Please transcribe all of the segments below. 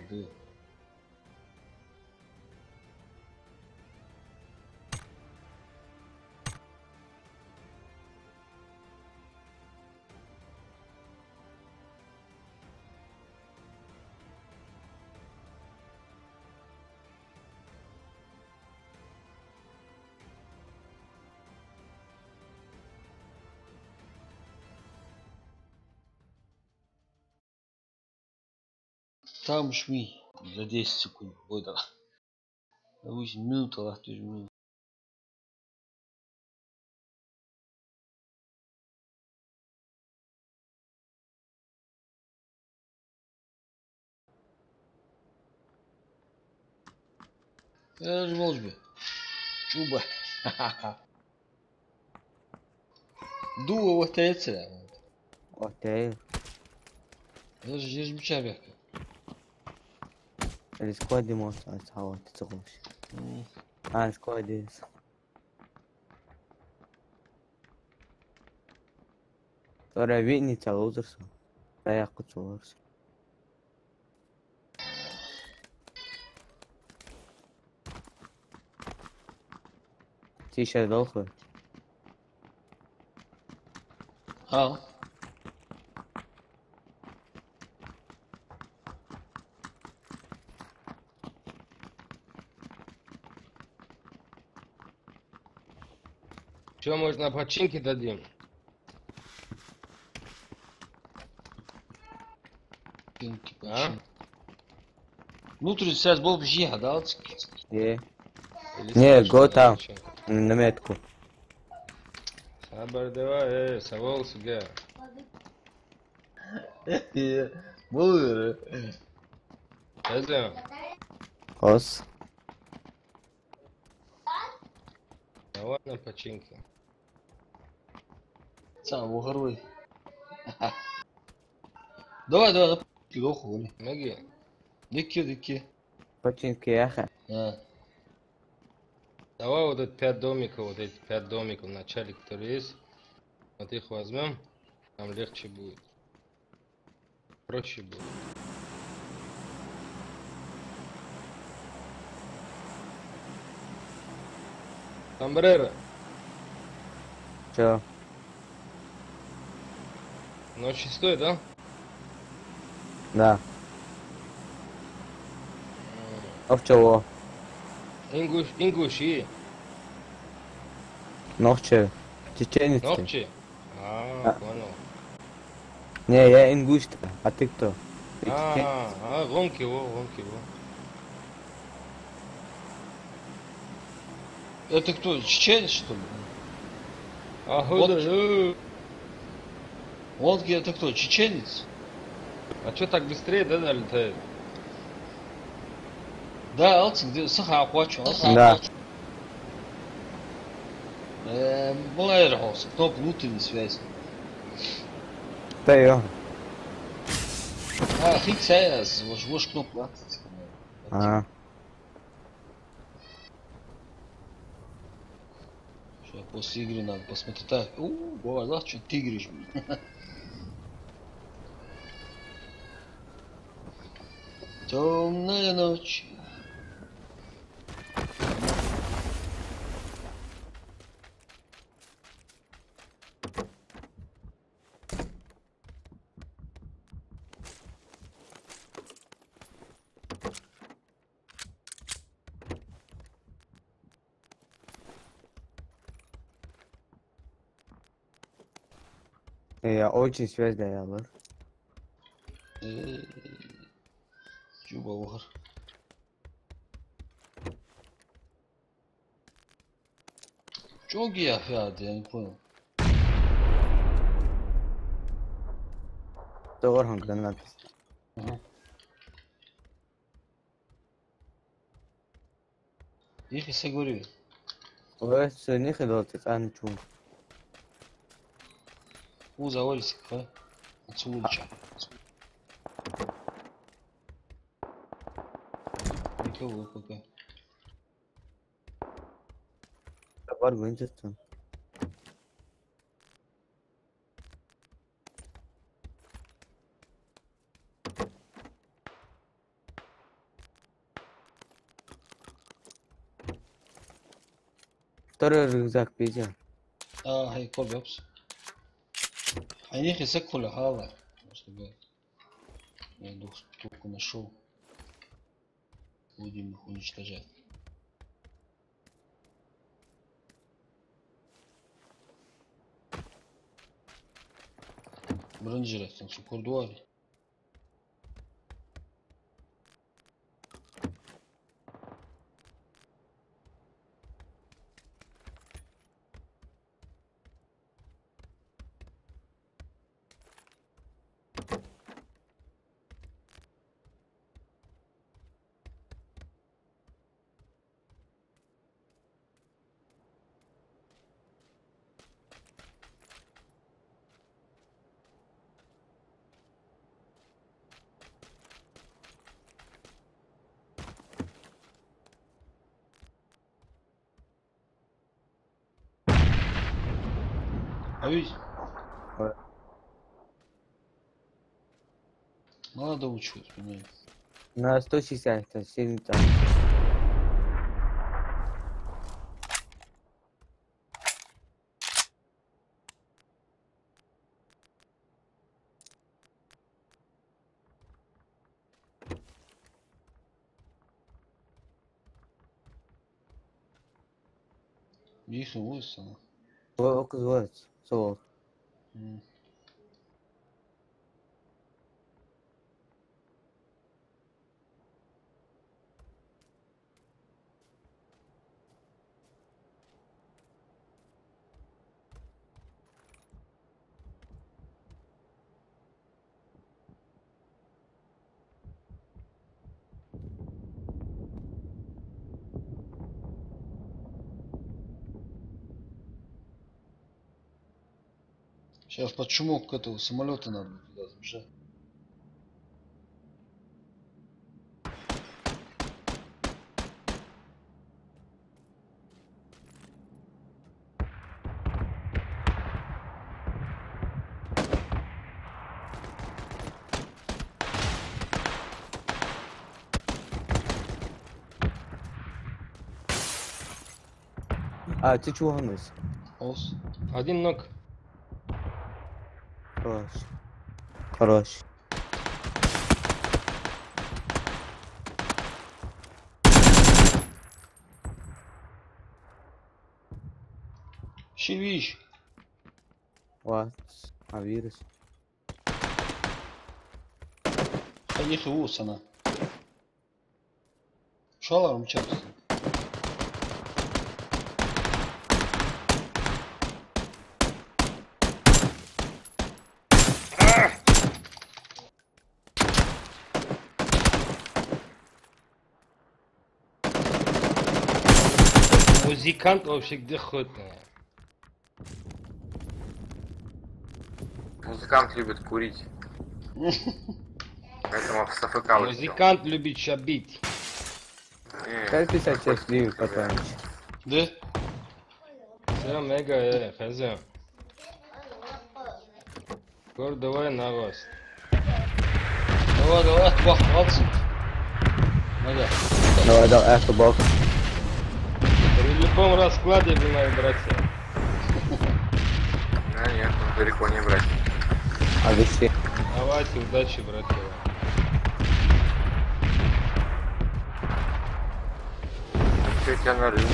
do. Там жми за 10 секунд. Ой, да. 8 минут, а ты жми. Я же волжбе. Чуба. Дуо вот это. Окей. Я же бчабя. السكواد دي موت هوا تتغوش. سكواد دي. Τώρα βγαίνει τσαλούδερσα. Θα έχω τσαλούδερσα. Τι είσαι εδώ, χω. ها Что, можно починки дадим? А? Внутрь сейчас был бжиха, да? ايه. Или Не, страшно го на там. починку? На метку. Сабар давай, совал сюда. Был. Это, خلاص. давай на починки. Сам угорой. Давай, давай, давай. Хули. Ноги. Дики. Починки, яха. Давай вот эти 5 домиков, вот эти 5 домиков в начале, которые есть. Вот их возьмем, нам легче будет. Проще будет. Сомбреро. Чё? Ночи стоит, да? Да. Of чего? Ингуши. Ногче. Чеченец ты. Ногчи? А. Понял. Не, я ингуш-то. А ты кто? Ты чеченец? гонки его. Это кто, чеченец, что ли? Вот. Волги это кто, чеченец? А что так быстрее, да, долетает? Да, Алтин, где саха оплачу. Да. Была эрхолс, кнопка внутренней связи. Да ё. Хик сайз, вож кнопку. А. Сейчас после игры надо посмотреть. Так, бывает, что тигришь. Темная ночь. Я очень связь даял. Juba var. Çok iyi fiyat, я не понял. Doğru granat. Их и согорю. بس نيخي دوت انا شو. Завалится, а? Отсюда. Никого пока. Var Winchester. Второй рюкзак пиздец. هاي كوب يابس. عينيك يسكوا لحالة. Чтобы я дух штуку нашел. Будем их уничтожать. Бронжиров там все курдуали. А ведь Ой. надо учить, понимаешь? На 160, это сильно там. Их и высоко. Сколько звать? Солод. Сейчас под шумок этого самолета надо туда забежать. А, ты чего гонишь? Ос. Один ног. Хорош. Хорош. Щевищ. Вот. А вирус. Их и высоко. Шаларом чапсы. Музыкант вообще где ходит? Музыкант любит курить. Поэтому в СФК улетел. Музыкант любит шабить. Как 56 ливер потом. Да? Все, мега, хозяин. Кор, давай на вас. Давай, давай, бах, молодцы. Нога. Давай, давай, это бог. При любом раскладе вы мои братья. Да, нет, он далеко не брать. А вещи. Давайте, удачи, братья. Что тебя нарыл?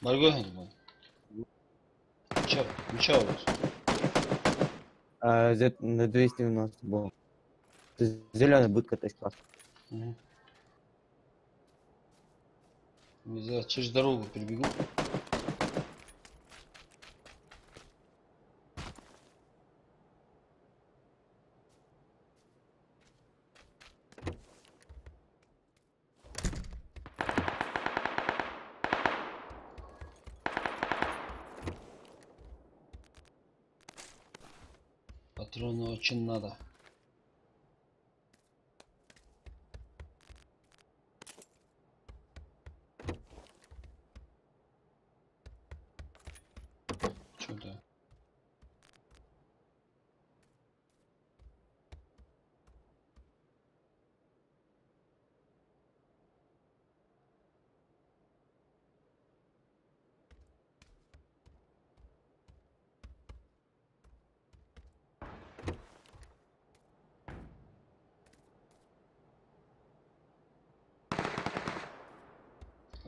Марго, Чё? Ничего у вас? А, на 290 был. Зеленый будка точка. Угу. Не знаю, через дорогу перебегу. Патроны очень надо.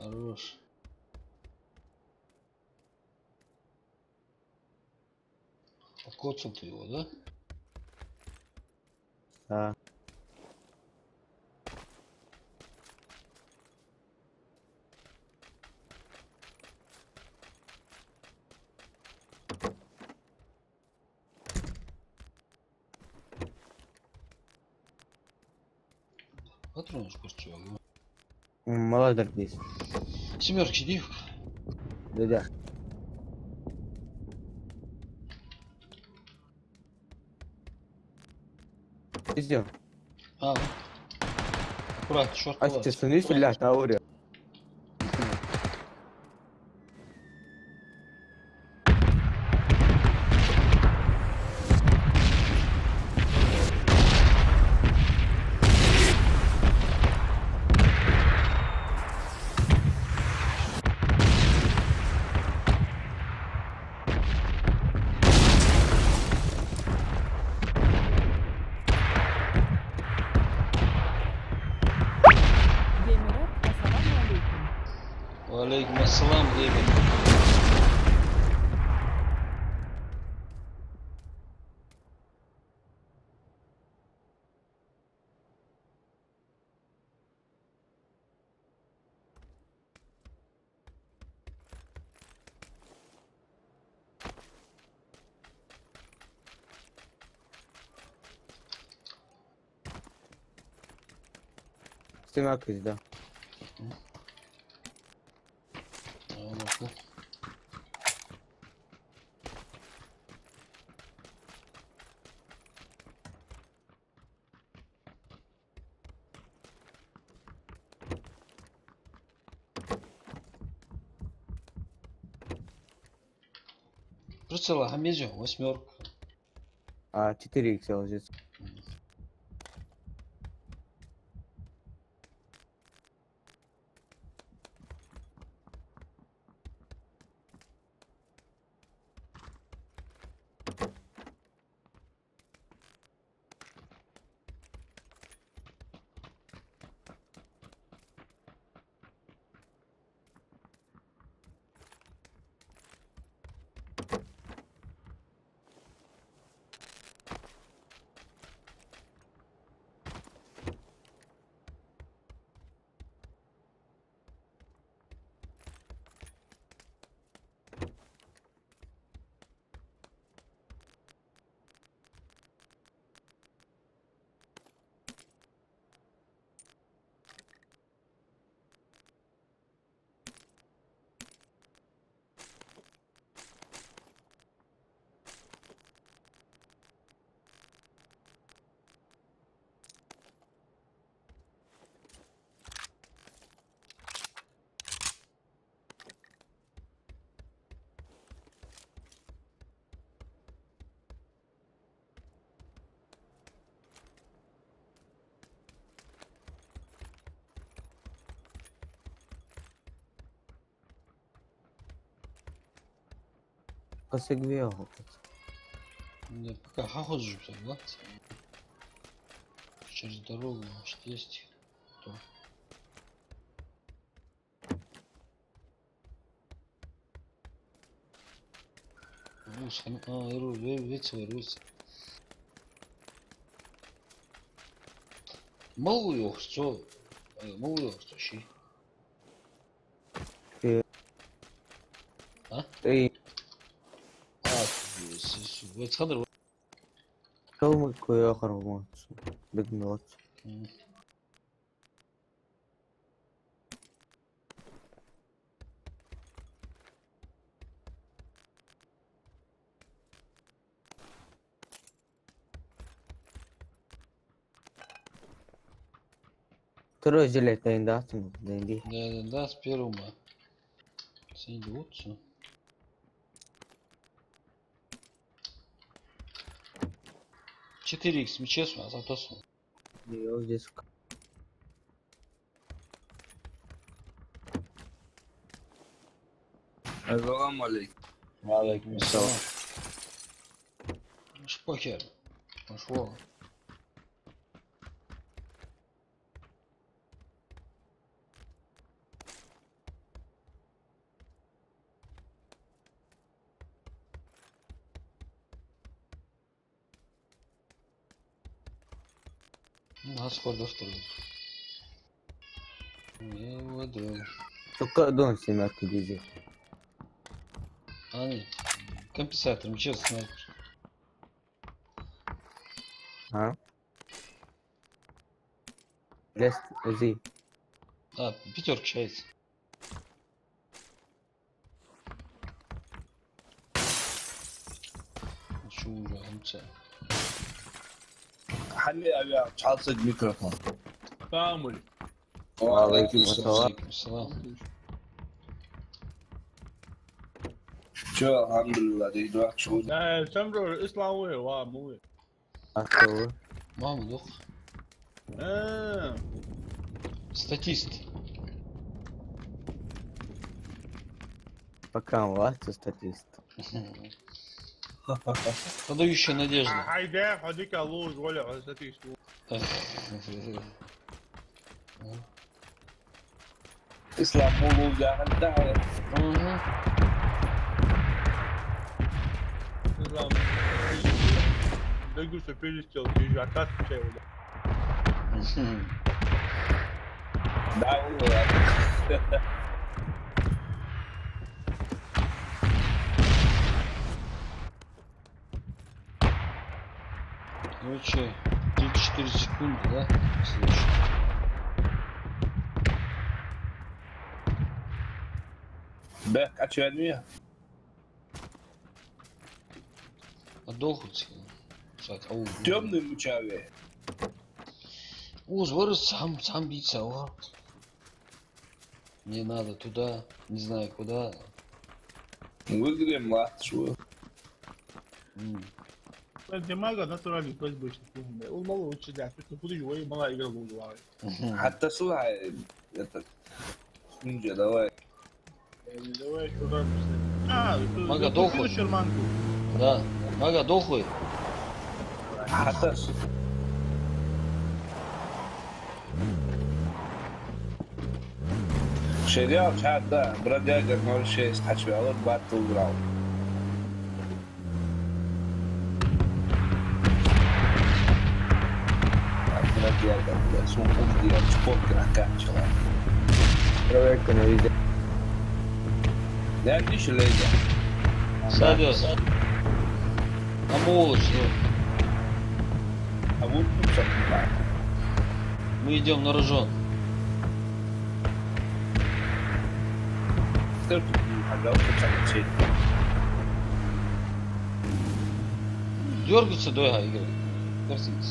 Хорош. Откоцал ты его, да? Да. Патронушку чувак. Молодец здесь. Семерки иди. Да. Идем. А, аккуратно, шорт А сейчас не стрелять на уре. Геймеров, ассаламу алейкум. Валейкум ассалам, Гейбер. Стенак есть, да. А, ну-ка. Прицела Хамезио, 8. А 4 иксел здесь. Посыгвел. Да, пока хохочу, да? Через дорогу, может, есть кто. Рыцарь. Мало yok, что? Мало yok, что щи. А? Ты А, Александр. калмы кое охрому. Бегнот. Второй зелень да, деньги. Да, с первого. Сиди вот все. Четыре икс мечесу, а зато су. Я здесь. Assalamu alaikum. Алейкум ассалам. Шпохер. Пошло. Гасфорда второй. Я его отдал. Только дом семерку вези. А, нет. Компенсатор, мчался снайпер. А? Лест, зи. А, пятерка чается. Şu uğraşımca. حلي أبي تعصق ميكروفون كامل وعليكم السلام. Aleykümselam. شو الحمد لله دي دواك شو لا سمرو الاسلامي واموي Akıllı. Mahmut yok. Статист. Пока вас статист. Подающая надежда. حيداف هذيك لوز ولا ستيستو إسلام مولو جاهل دعوة اسلام دقوا سبيلستو يجوا عكاس شيء ولا دعوة Короче, 34 секунды, да? Следующий. بك أشوانية Отдохнуть. темный мучаве Уз, вырос сам биться, о. Мне надо туда, не знаю куда. выиграем лат шو دماغه ناتورالي بس بيشوفهم والله وش ده كنت شوي ما يقربوا جواه حتى صلح نينجا давай يعني لو شو ده Мага дохуй. شرمانكو Да. Мага дохуй. حتى شريعة شاد ده برادياجر نور شيء حشوي على باتل جراوند برادياجر سون قصدي سبورت كراكات شغال Проверка на везде. ده عنديش اللي يجي Садись. На молочь. أقول بمسك معك Мы идем на рожон. تقدر تجيب حاجة وتمسك شيء Дергаться, да, игры. Картинка.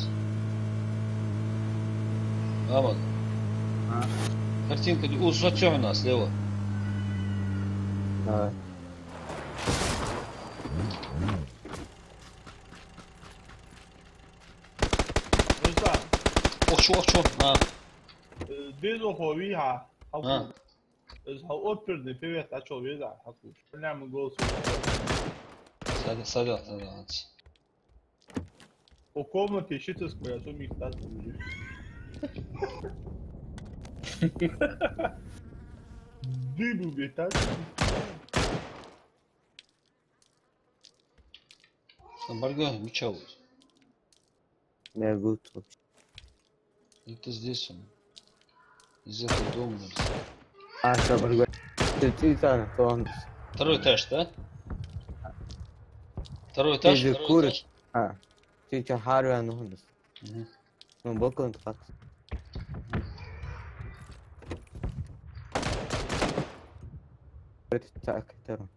Амак. Картинка. У Сатёмина слева. Давай. اسلام Ох, чё. А. ديزو هويها А. از هاو اوبر دي في تا شو بيدا حقو نعمل جول Садят. У комнаты щитовская, а то их так будет. Дыбу бетать. Барга, мечалась. Я гуд вообще. Это здесь он. Из этого дома. А, что, другой. Ты там, то он. Второй этаж, да? Второй этаж? Ты же Второй куришь. этаж. А. Ты что, Харви, ну, Мгм. ну, боку так. Так, это.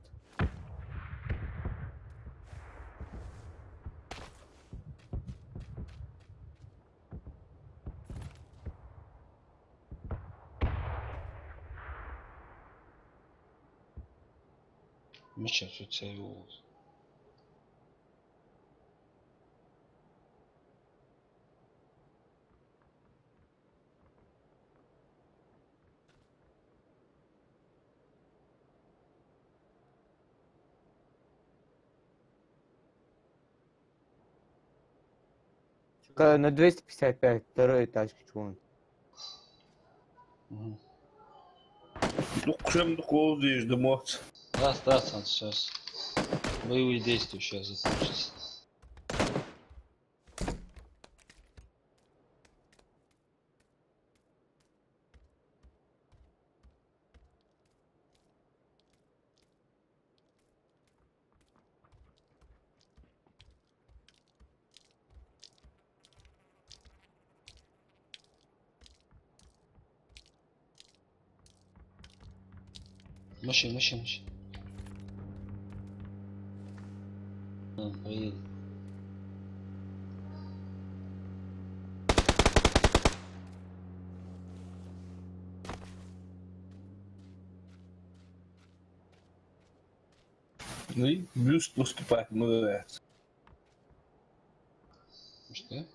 Меча, все целую. На 255, второй этаж, чего? Дукшем дукол дишь дымот Да, Сан, сейчас. Боевые действия сейчас закончатся. Машина. Поедет. Ну и бюст поступает, нравится. Что?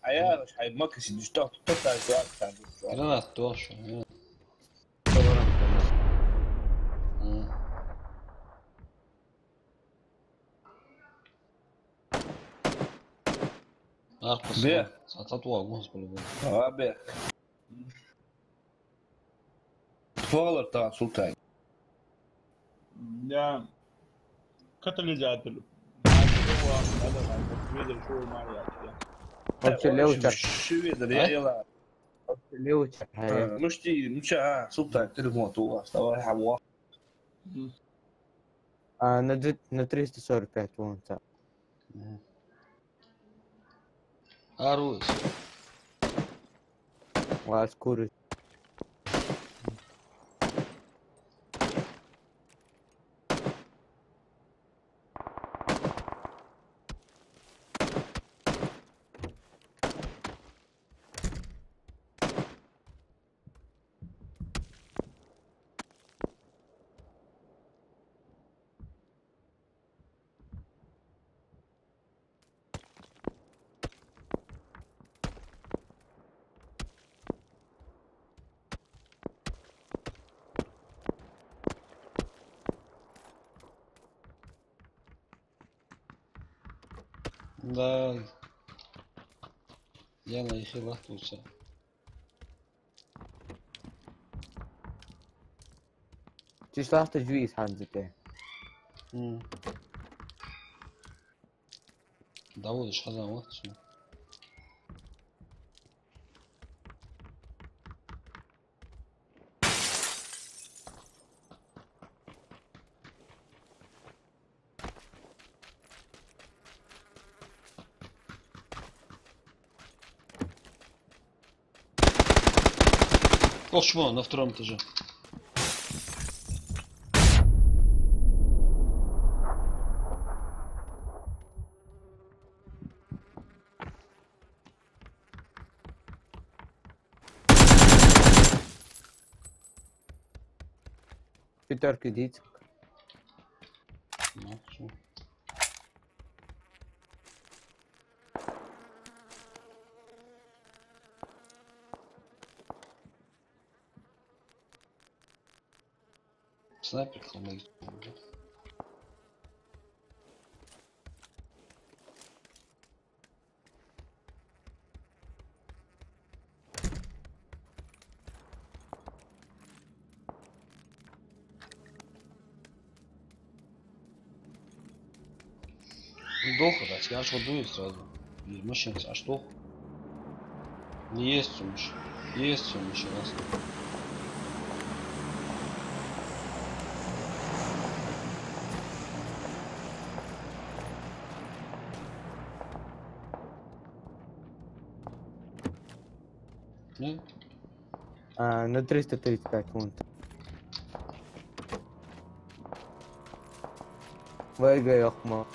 А я هاي مكسي دشتاق تقطع الزواج. Гранат тоже. Аркус. Где? Ататуа, господи. Abi. Фоллер там султан. Я катализатор. Видел, что Мария. Вообще левчер. Шведер, я ела. Левчер. مش سلطان تليفون تو استوى حوا. На 345 вон так. Арус. Вас курит. Да. Я на их и лохтуся. Числа تجويز حمزة. Доводишь хазан лохтуся. О, чмо, на втором этаже. Пятерки дить. Ну, чмо. Снайпер хламает. Долго, да, я аж водую сразу. И машинцы, а что? Есть сумыш. Есть сумыш раз. Не? На 335 вон. Вайга яхма.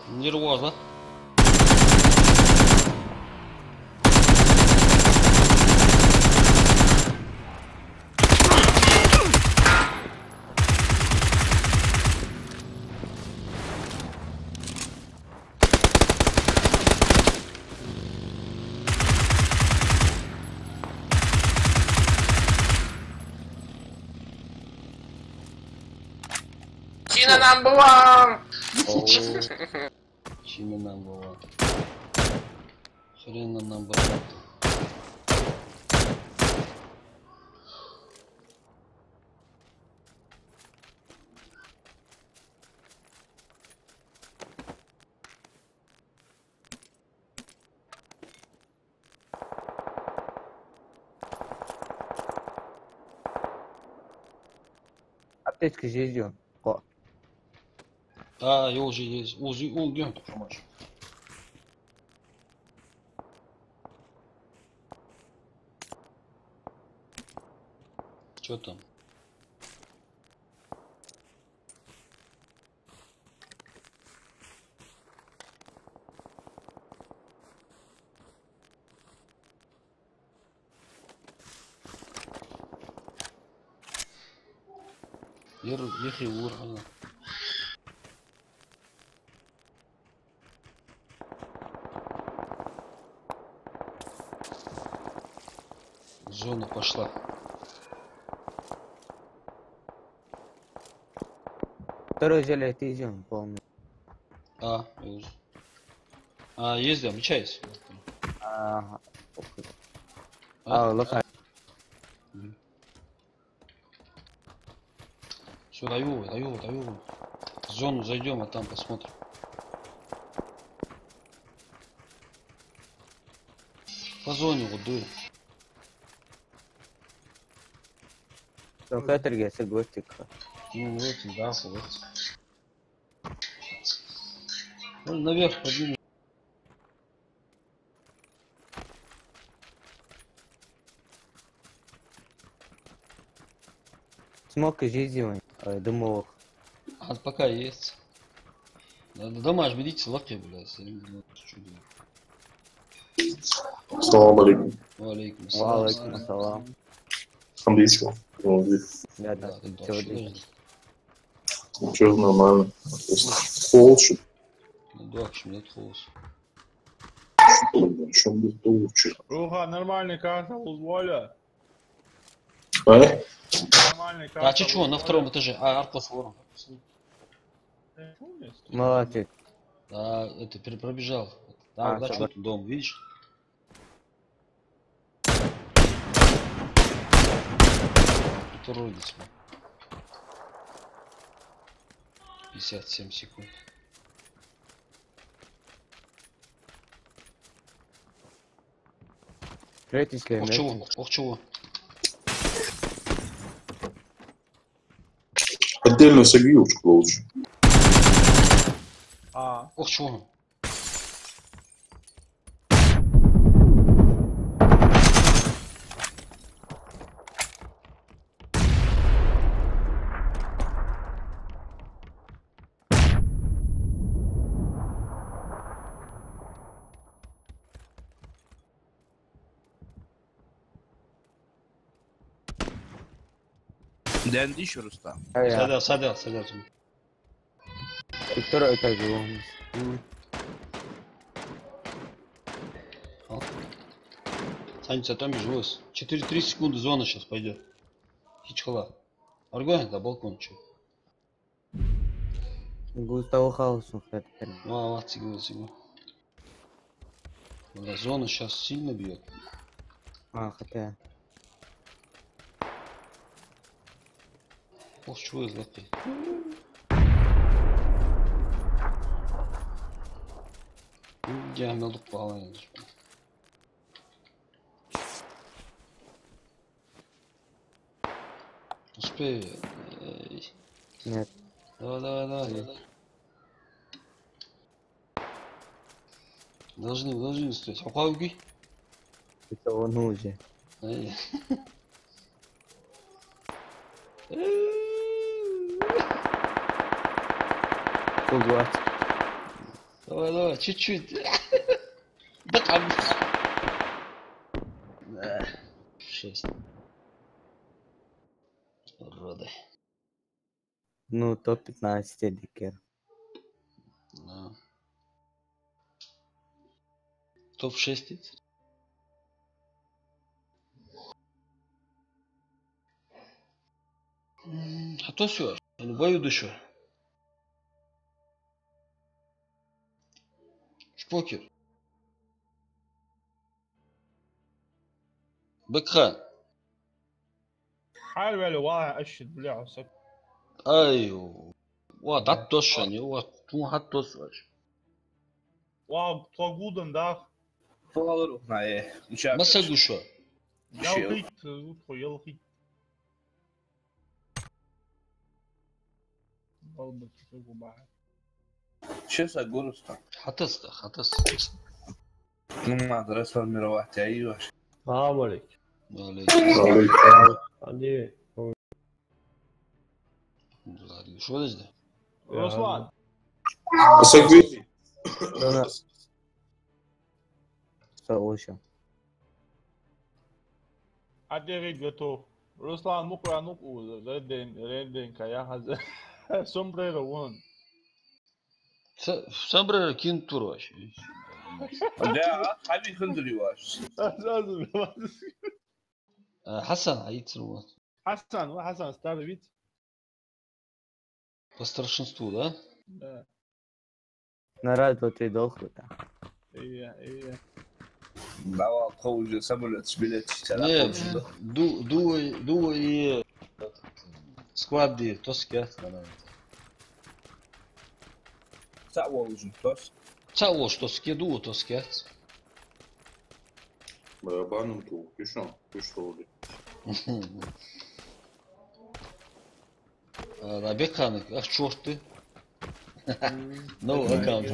Нервозно. Чина number one! Чина нам была. Хрена нам была. Аптечка здесь идет. А, я уже есть. О, где он тут помочь? Чё там? Ехай в ура. Зона пошла. Второй зелет идем полный. Ездил, обучайся. Ага. Лока. Все, даю. В зону зайдем, а там посмотрим. По зоне вот дуй. Только торгесы гостика. Ну вот, да, вот. Ну, наверх поднимем. Смог и жизнь, дымовых. Пока есть. Дома аж берите лаки, блядь. Салам алейкум. Валейкум Валейкум ассалам. Английского. Да. Ничего, нормально. Холодно. Да, почему нет холода? Чем бы лучше. Руха, нормальный карта узволя. Нормальный карта. А чего, на втором этаже? Аркос ворон. Молодец. Да, это пробежал. Да, что тут дом, видишь? Тут уродец. 57 секунд. Третий Ох чего? Отдельную сагиючку лучше. Ох чего? Dendi еще Рустам. Садил. И второй этаж его. Саня, там бежалось. 4-3 секунды зона сейчас пойдет. Хичхала. Аргонит на балкон, че? Густаво хаосу. Сигу. Зона сейчас сильно бьет. Хотя. Ох, чего из лапы. Я надо плавать. Успею. Нет. Давай. Должны успеть. Попауги? Это он уже. Фугас. Давай, чуть-чуть. Да там. 6. Роды. Ну, топ-15 дикер. Да. Топ-6. А то все. Бою душу. Шпокер. Бекхан. حال بالي والله اشد بلا عصب. ايوه وضعت توشني وطو حط توش واو طاقودن داخ. Falaram, ما سقوا شو يلقيت يلقيت. والله تسوق معه. شو أقول Рустам? حتس ما أقدر أسمع مروحتي أيوة. السلام عليكم. عليك عندي Что это здесь? Руслан, Segui. Sonra Саоша. Aderit готов. Руслан, мукранук уз. Реден, кая хаза. Sombrero вон. Сомбреро кинтур вообще. Да, хали хындри ваш. Хасан, айцру. Хасан, старый вид. По старшинству, да? Да. На раз, два, три, долго, да. Iya. Дава коуже самолет билет читала. Нет, дуо и сквадди, тоски. Са волжен, тос. Цало, что скиду, тоски. Барабаном ту. Ты что ли? Беканы, ах, черт ты. No account.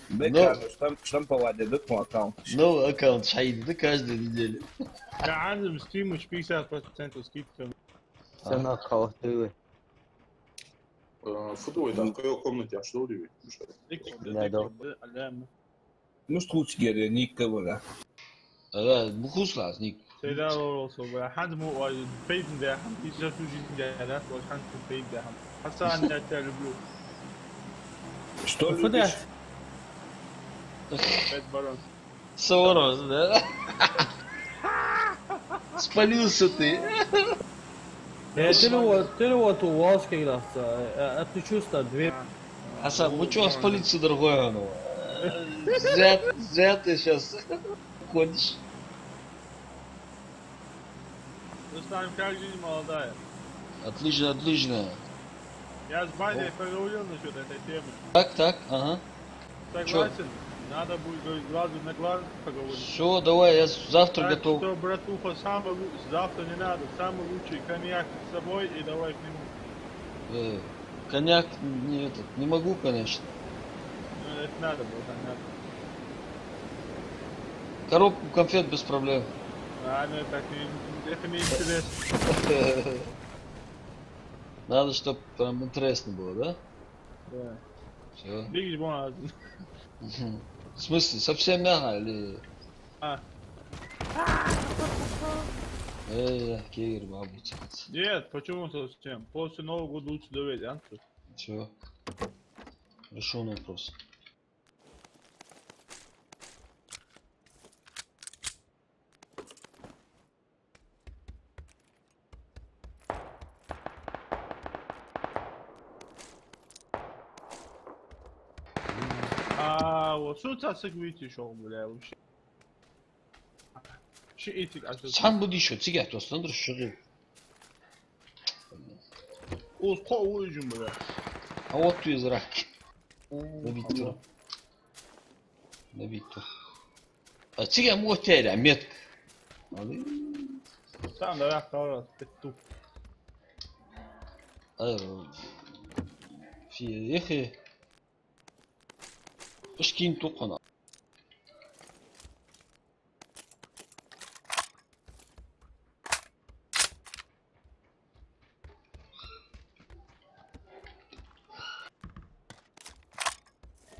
Бека, штамповать документ аккаунт. No account, шаид, да каждую неделю. Я عندهم ستيم مش 50% скидка. Все на каутывы. Футбол, да, в какой комнате, а что ли? Муж тут гере никого да. بخصوص لازنيك. سيدا روسو حد مو فيد ده هم يجي توجي ده وكان فيد ده هم حسان ده تلبلو Что любишь? Пять барон. Сорос, да? Спалился ты. Ты вот у вас когда это чувство дверь. Асан, ну что спалиться, дорогой, ну? Зря ты сейчас ходишь. Руслан, как жизнь молодая? Отлично, отлично. Я с Бадей поговорил насчет этой темы. Так, ага. Согласен. Надо будет говорить глазу на глаз поговорить. Все, давай, я завтра Так готов. что, братуха, завтра не надо. Самый лучший коньяк с собой и давай к нему. Коньяк, не могу, конечно. Ну, это надо, братан, надо. Коробку конфет без проблем. Ну это не интересно. Надо, чтобы прям интересно было, да? Да. Все. Видишь, бумагу. В смысле, совсем мягко или... Кегер, бабусь. Нет, почему совсем? После Нового года лучше доверить, а? Все. Решен вопрос. Вот что ты согвите шел, бля, вообще. Şu etik açılsın. Sen bu dişo, sigat dostundur şunu. Oz kovucum bля. А вот tu израк. Набито. Набито. А сега му теля метк. Там да yakala tuttu. في اخي اش كاين توقنا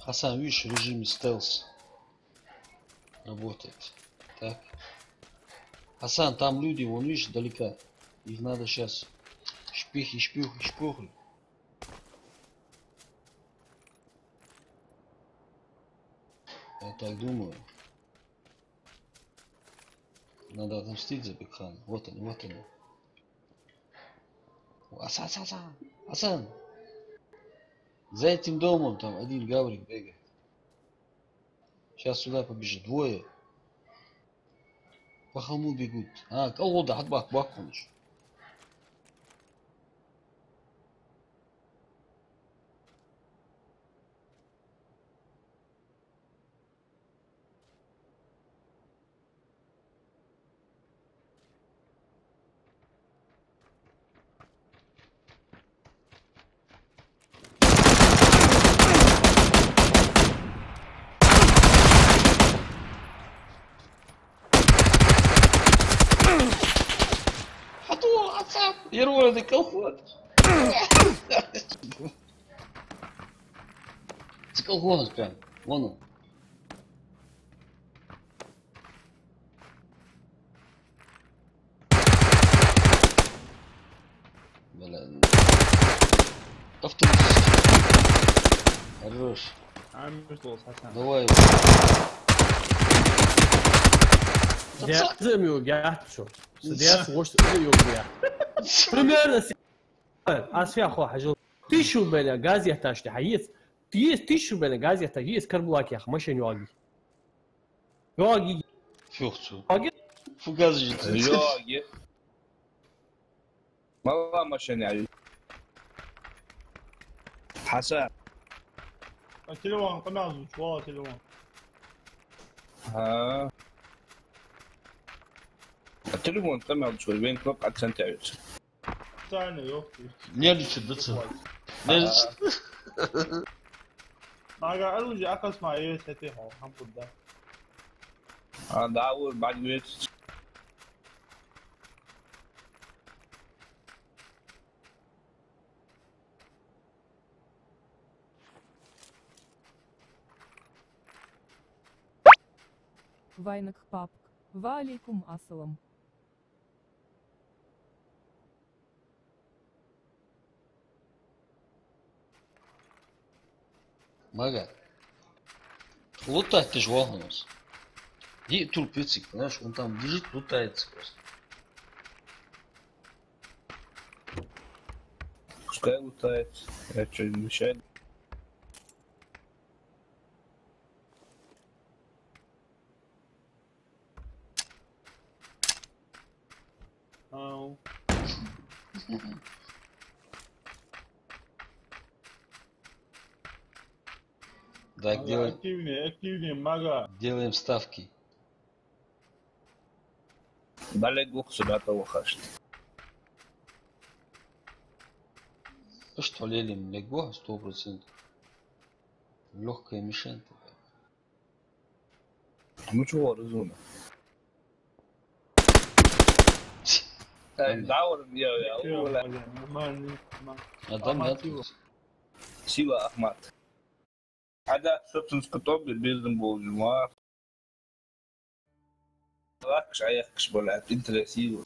Хасан, видишь, режим стелс работает. Так. Хасан, там люди, вон видишь, далека. Их надо сейчас шпихи. Я так думаю. Надо отомстить за Бекхана. Вот они. Асан! За этим домом там один гаврик бегает. Сейчас сюда побежит. Двое. По холму бегут. Да, бак он еще. Герой, колхоз. Цикл голос прям. Вон он. Блин. Автобус. Хорош. Давай. Diğer yok ya. Şu. Diğer boş yok ya. Примерно. Асфия خو حاجه. تيشو بلا غاز يحتاج تحيز. تيشو بلا غاز يحتاج يسكربلاك يا اخي ماشي يواقي. يواقي. Фёхцу. Yogi. Фугас же. Yogi. والله ما شنو حسن. تلوان قناص شو تلوان. ها. التليفون قناص شوي بين توقع سنتعيش. ثاني يوقف. Нервничает, да, цы? Нервничает. Aga alunji akas ma ye sete ho ham pudda. هذا أول بعد بيت. Вайнак папк. Ва алейкум ассалам. Мага. Лутать ты ж волнуешься. И трупецик, понимаешь, он там лежит, лутается просто. Пускай лутает. Я что, не мешаю? Ау. Так, Активнее, мага. делаем ставки. Далеко сюда того хашт. Что лелим легко, 100%. Легкая мишень. Ну чего, разумно. دعوة يا Адам нет. سيوا أحمد هذا собственно скотов бездом был жма лакш аякш болят интересиво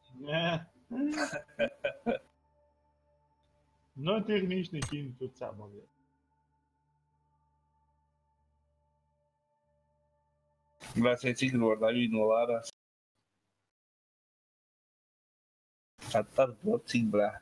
Но техничный кин тут самое. Gracias siglo David Nolara Atar boxing bla.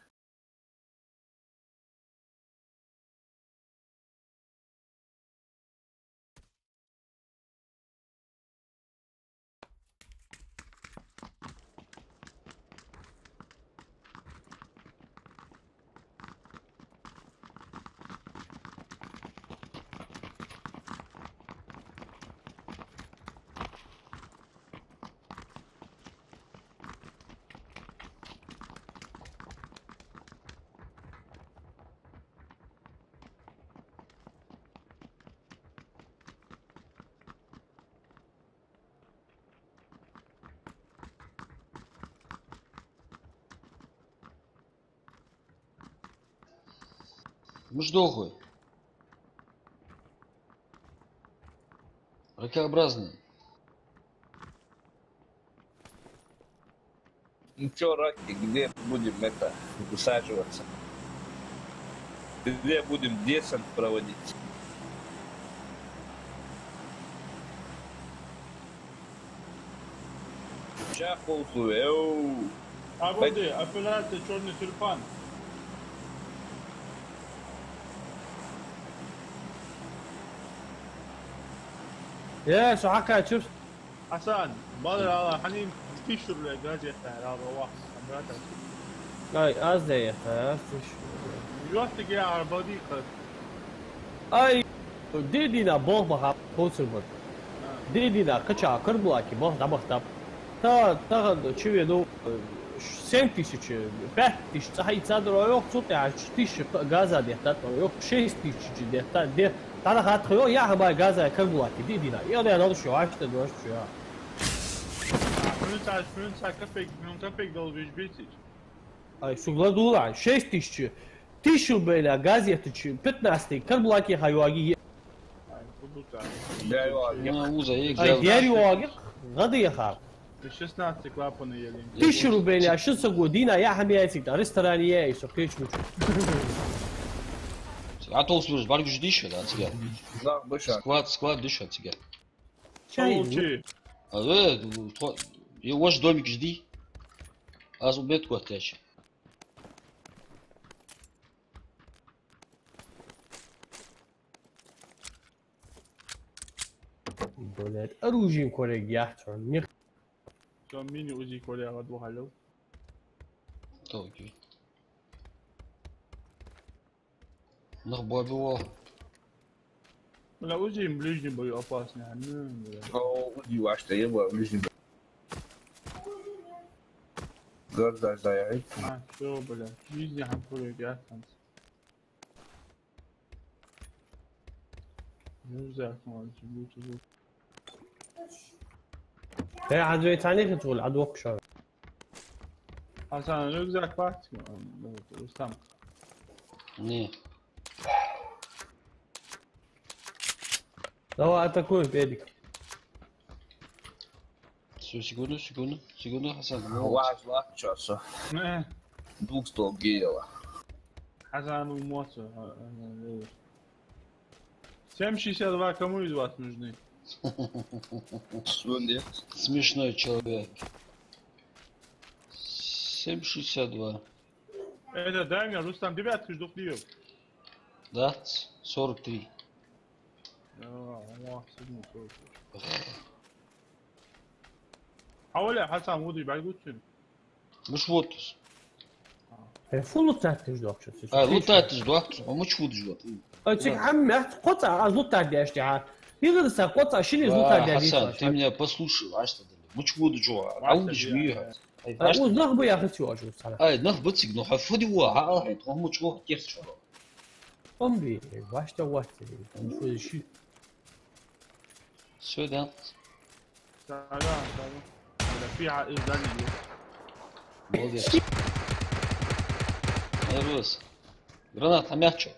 Муждохуй. Ракообразный. Ну чё, раки, где будем это высаживаться? Где будем десант проводить? Ща ползу, А воды, операция черный тюльпан. يا شو حكى شوف حسن بدر على حنين تيشر الجاز يحتاج على رواح اي ازاي يوقت جاي على بادي قد اي ديدينا بوغ بوسربر ديدينا كچا كربلاكي بوغ دبختاب تا چوي دو 7000 5000 صحيح صدر يوق صوت 6000 غازا ديحتات يوق 6000 ديحتات دي تعال خاطر خيو يا هبا غازا كربلاكي ديدينا يلا انا شو عشت دوش شو فلوس كفك دول بيش بيتش اي سوغلا دولا 6000 1000 рублей газету, 15 карблаки хайваги. Уза, Диари واقع غادي يخاف 16 клапаны ели. 1000 рублей شو تسوي دينا يا حمياتي ريستورانيه يسوقيش Atol служишь, бар gücü değişiyor da Atigar. Да, быша. Склад düşüyor Atigar. Получи. А его ж домик жди. А убед кот тяч. دولت اروجين كوريك يحترم نخ Şu an mini Uzi Kore'ye var bu halo. Толки. Нахбабивал. Бля, Uzi им ближний бой опасный. О, удиваешь, что я был ближний. Гордость заявит. А, все, бля. Ближний Хампурик, я там. Не знаю, может. هي عدوية تاني تقول عدوك شو Hasan rüzgar bak. Ustam. Не. لو اتاكوي بيدك Все, секунду, Хасан. Ваш лак часа. Ne? 200 геела. Hasan умоца. 7,62 кому из вас нужны? Свунди. Смешной человек. 7,62. Это дай мне, Рустам, девятку жду клею. Да? 43. حوالي حسن ودي بعد قلت مش вот. فولو تاعتك جدوك شو لوتات جدوك. مش вот جدوك. اتك عم قطع لوتات دي اشتعال يغرس قطع شنو لوتات دي Хасан, ты меня послушай, а что ты? مش вот جوا. عاوز جويه. ونغبو يا اخي تشو اجو صراحه اي نخبط سيجنو حفظي وها هاي هم جوا كيف شو. امبي واش توات شو شي Сюда. سلام في عائل ذلك Молодец. Рус. Граната мягче.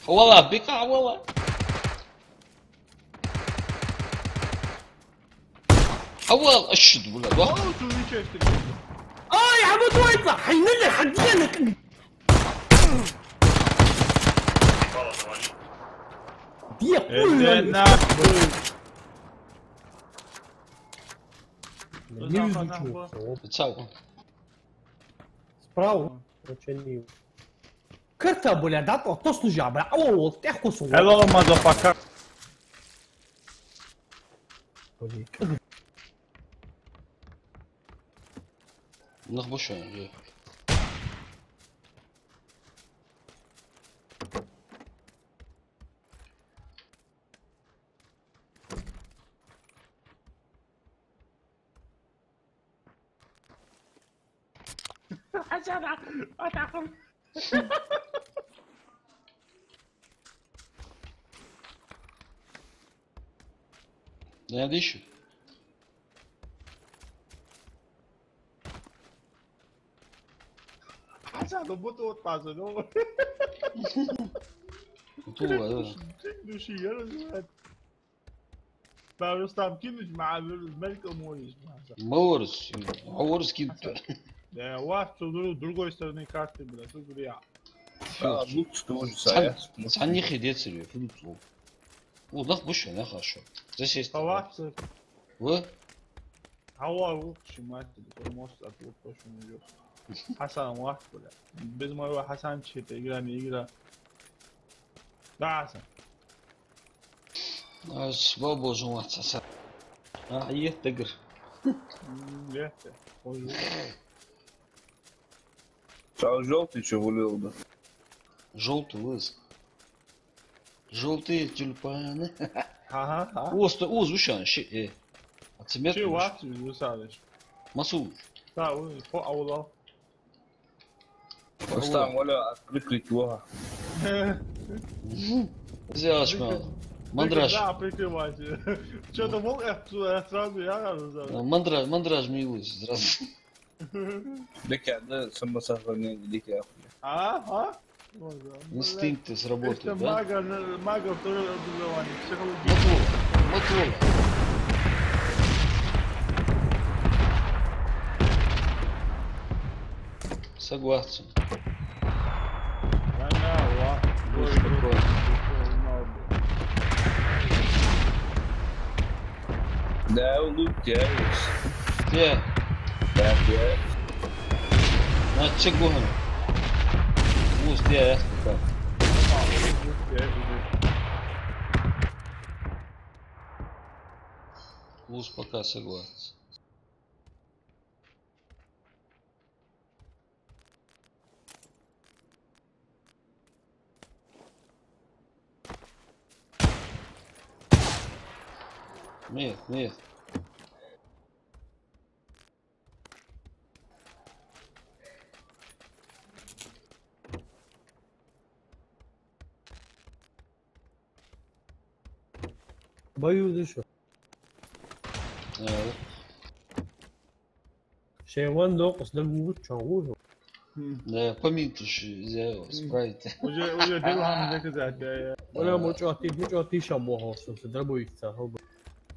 والله بقع والله. اول اشد ولا واحد. يا عمود ويطلع حينزل حدينك دي كل بتساوي. سبراو وتشنيو كرتا بولا داتو تصنو جابرا اول تحكو صو Hello motherfucker. نخبشوا. حسن اتعقل Nerede işi? حسن بطوط طازنو بطولة. دوشي يا رستم كيلوش مع الملك اموريش مورس. مورس كده. Да, у вас с другой стороны карты, бля, тут реал. А, лучше тоже сая. Sen niye hediye seriyor? O da boş ver ne хорошо. Здесь есть. Палацы, Вы? Хава лучше мать, который может оттуда точно идет. Хасан Вах, бля. Без моего Хасанчика эта игра не игра. Да, Хасан. Слава боже мой, Хасан. Ие тигр. Легко. Чал желтый, что вылил, да? Желтый лыс. Желтые тюльпаны. Ага. О, звучан, а цемент. Че Вах, Русалыч? Масу. Да, вы по аула. Рустам, Оля, прикрыть его. Сделаешь мало. Мандраж. Да, прикрывайте. Что-то мог, сразу я разобрал. Мандраж милый сразу. لك عندنا سما سهرني ليك يا اخوي. ها Инстинкты сработают, да? ما قلت شغل Мотола. Мотола. Согласен. Будь спокоен. لا ولود جايز. Те, لا جايز. на чегухан. Пусть я как. Луз пока согласен. Нет, нет. Боюсь еще. Шейван док с дальгу чагу. Да, помитыш взял, справить. وجه دلهم زي كذا ولا مجاتي شبوه هوس دربو يتسا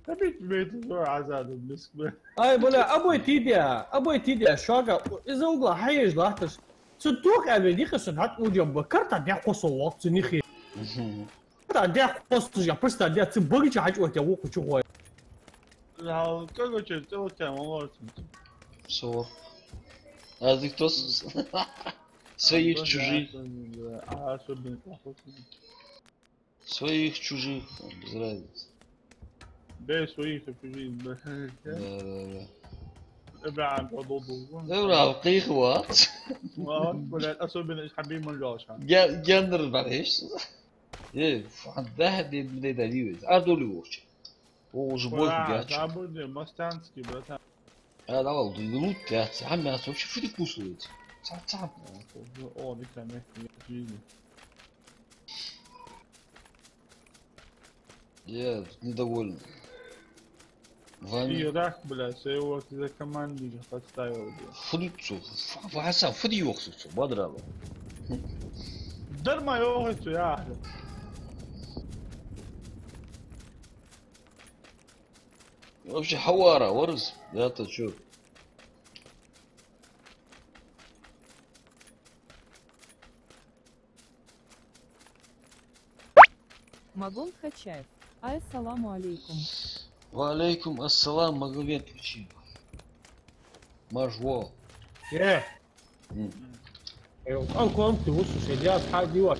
تبيت بيت عزاد بالنسبة اي بلا ابوي تيديا شاقا اذا وقلا حيج لاحتش صدوق على دي خصن هات وجب كرتا دي قصو وقت نخي كرتا دي قصو يا برستا دي تبغي حاجه وقت وقت شو لا كل شيء تو تمام والله Все. А ты кто? Своих чужих. особенно Своих чужих. Без разницы. ده شوي خفيفين Да, да, да. ابعد وضوضو Dobra, قيخوات. ولا الاسود من حبيب من جوش Гендер бареш. ده بدي دليل. أردولي وش. وش بقول بياتش. تعبد ماستانسكي بس هذا والله يلوت تاعت عم يا صوب شوف لي كوسويت. صعب. اوه دي كان جيني يا недовольный. في Вами. راك بلا شيء وقت اذا كمان دي خاصة Фудуцу. Фаса фуди يوخسو. بدرالو. در ما يوهت يا اهل Вообще хавара, ворс. Я-то чё? Магон Хачаев. Ассаламу алейкум. Валейкум ассалам, Магомед Учи. Мажво. ايه ايوه كنت بص سيديات حاجه وقت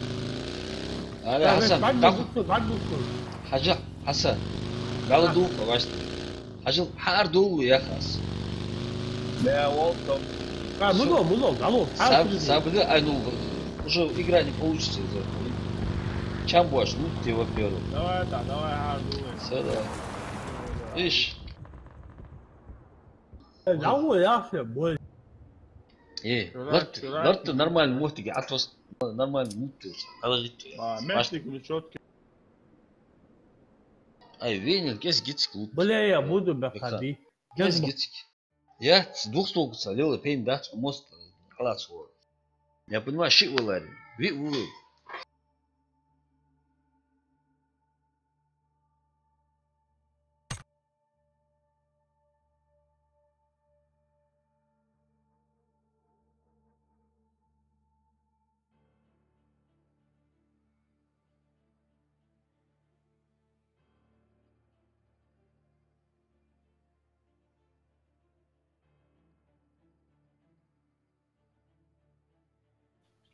هذا حسن. بعد حاجة حسن. قال دو بس. حاجة حار دو يا خاص. لا والله. مضو قالوا Сам да, ну уже игра не получится из-за этого. Чем больше, ну ты во-первых. давай عادوا Все, да. Видишь? قالوا يا اخي بول Ларт нормально мотиги, а то нормально мутишь. ماشي بالشوت Ай, Венер, кес гитик лут. بلا يا بودو بخدي Кес гитик. Я с двух столков солил, пейм дать, мост, халат свой. Я понимаю, щит вылари. Ви.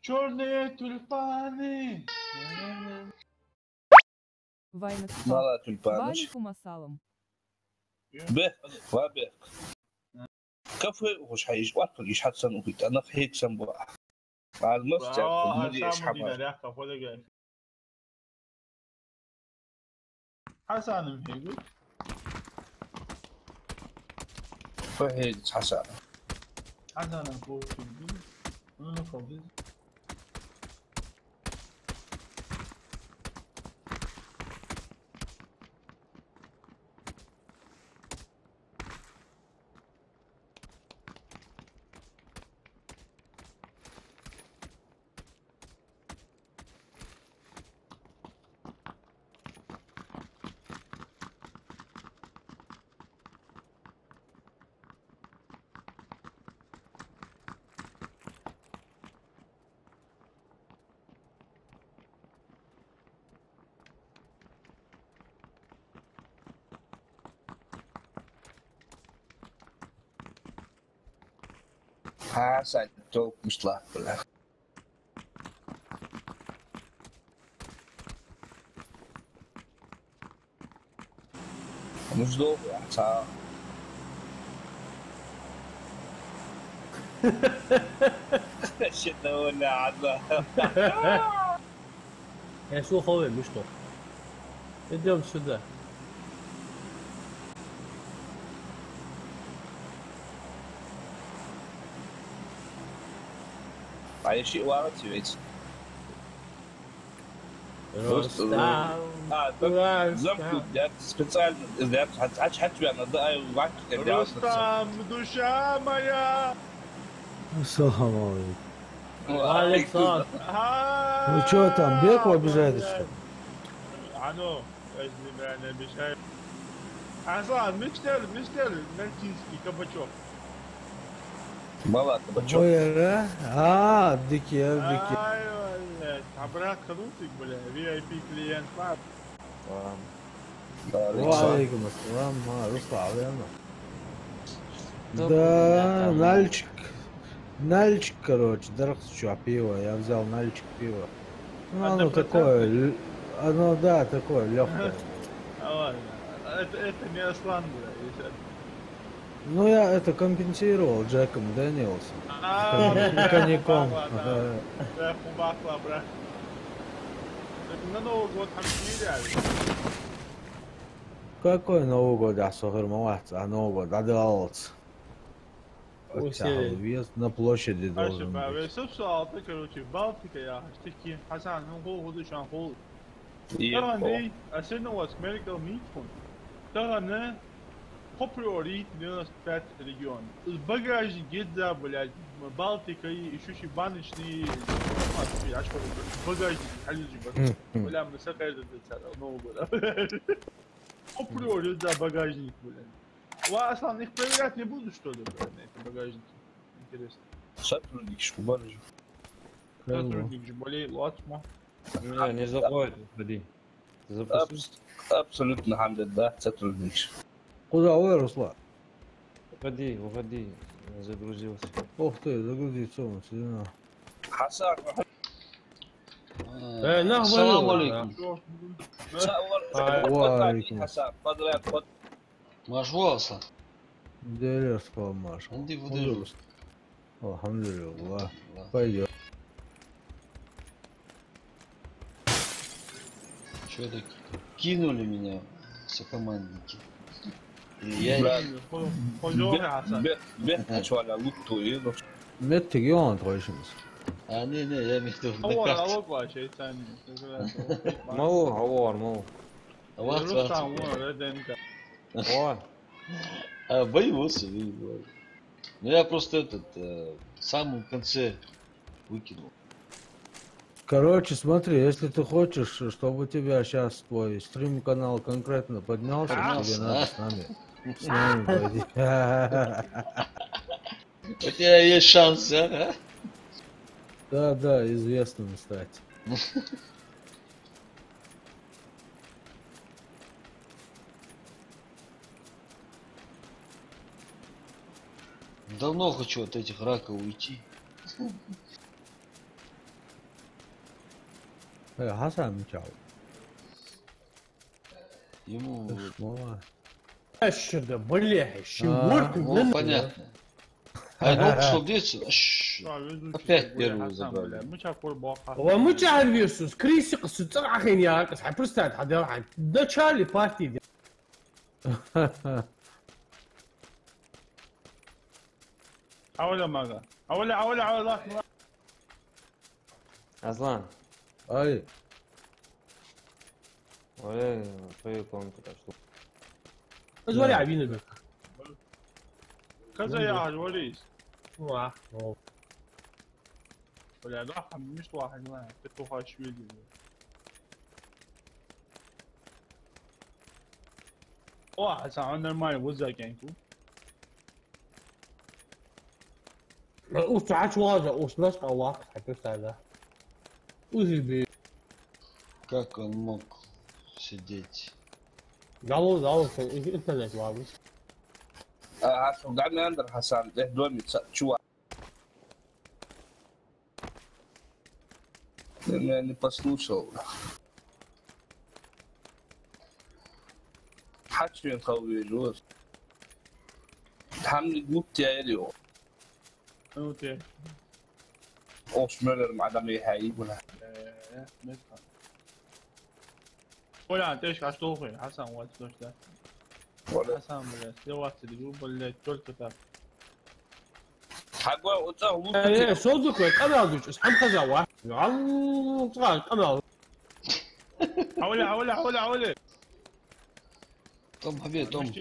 черные тюльпаны Вайнак مالا пап. تلبانش. Валикум ассалам. به وابه. كفي وش حيش وارك يش حسن وكيت أنا هيك سنبوا. على المسجد المدي إيش حمار. حسن مهيجو فهيك حسن. حسن أقول في الدين أنا خبيز حسن توك مش لاحق بالآخر. مش دوب يا حسام. شنو ولا عضله. يا سو خوي مش طول. اديهم شو ده؟ أي شيء وارد سويت. زمكو جات سبيشال إذا حتى أنا ضايع وقعت رستم دوشامة يا السلام عليكم. وعليكم السلام. Ну что там, бег обижает что ли? عنو اجني معنا بشاي حسن مشتل نالتينسكي كابتشوف مالا كابتشوف. Ой, дикий. ايوه عبرات خلوصك بلا في اي بي كلينت بعد وعليكم السلام. Руслан, علينا. Да, нальчик, короче, дархчу пиво. Я взял нальчик пива. Ну, оно такое, оно, да, такое легкое. это не Аслан, Ну, я это компенсировал Джеком Дэниелсом. Коньяком. Да, хубахла, брат. На Новый год хамсили. Какой Новый год, я сохранился, а Новый год, адалц. Вес на площади должен быть. سؤال короче, Балтика я штики Хасан هو خودشان خود. ترى أصلاً واسك medical meeting. ترى popularity ناس بات ريجون. الباجاج جدا ولا Балтика يشوشي بانشني ما في عشرة باجاج حلو جدا. ولا من سكر ده نو ولا. popularity ده باجاجني ولا. وأصلاً их проверять не буду что ли, это багажник. Интересно. Сотрудник шкубаржи. Сотрудник же более латма. Не заходит, ходи. Абсолютно алхамдулилlah, сотрудник. Куда вы, Руслан? Уходи, загрузился. Ух ты, загрузиться он сильно. حسن السلام عليكم. وعليكم حسن فضل خد مرحبا اصلا. Деревс помашь. عندي فضل. الحمد لله. Пойдем. Что так кинули меня сокомандники? بيحكي شو على وقته يلا. Мет тегион твоишимс. Не, я имею в виду на أول карте. أول شيء ثاني. مو Вот, боюсь. Ну я просто в самом конце выкинул. Короче, смотри, если ты хочешь, чтобы у тебя сейчас твой стрим-канал конкретно поднялся, тебе надо с нами пойти. У тебя есть шанс, а? Да, известным стать. Давно хочу от этих раков уйти. Хасан, чао. Ему... Сюда, бля, щеморку, Ну, понятно. А ну что, где-то? Опять первую забрали. ومو عارف يسوس كريسي قصو تسمع خين يا قص حبرستاد حد يروح ده تشارلي بارتي دي أولا Аслан, Ай, ой, твою комнату пошло. ازولي عابين البك كذا يا وليد واه ولا راح مش واحد ما تتوقع شوي دي واحد عندنا الماي وزع كينكو وساعات واجه وسلاش الله حبرستاد ده وزي بي Как он мог сидеть? داو انترنت واجه قعدنا عند حسن ده دومي شو Я не послушал. Хочу خوي جوز. حمل جوب تياريو. اوكي اوش ميلر مع دمي هاي ولا. ولا انت ايش عشتوخي حسن وقت ده ولا. حسن بلا سي وقت الجروب ولا تولت تاع حقوا وتاو. ايه صدق قمع اسحب كذا واحد عم طلع قمع حولي توم حبيبي توم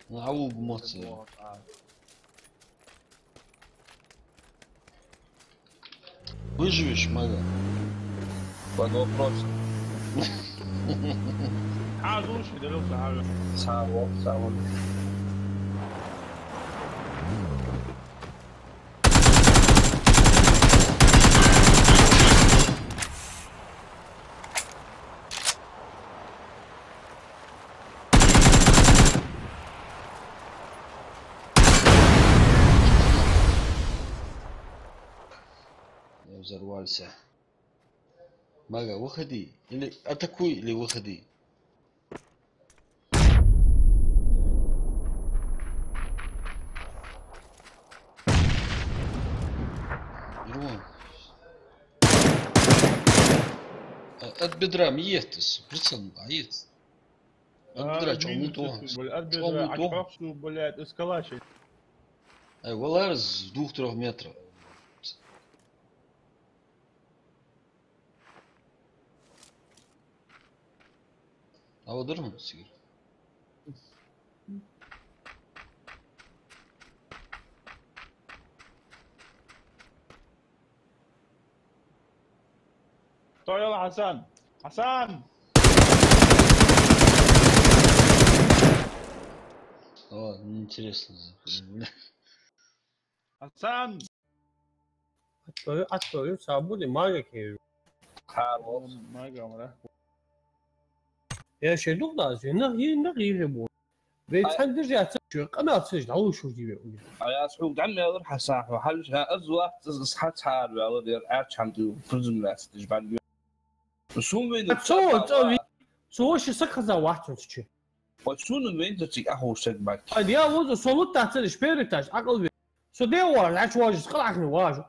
نعوق موتسي выживешь мага под вопрос. عادوش دلوقتي عادو ساوى. взорвался. Мага, выходи. Или атакуй, или выходи. Рон. От бедра миестес. Прицел, аец. От бедра, чё мутуан. от бедра, очкавшую, блядь, эскалаши. Ай, валар с 2-3 метров. Alır mı sigara? طيب يلا حسن О, интересно. حسن Atıyor sabuni maga ki. ما قام يا شيلوك لازم نغير مو بيتحدد رجع تشوي قمع تسجل عو شو جيبه يا سعود عمي اروح حساح وحل ازوات صحت حال ولا دير ارش عندو برزم ناس تجبان شو وين سو وش سكزا واحد تشي وشو وين تشي اهو شغبك هذه هو صوت تاع الشبيرتاج عقل سو ديور العش واجد قلعك واجد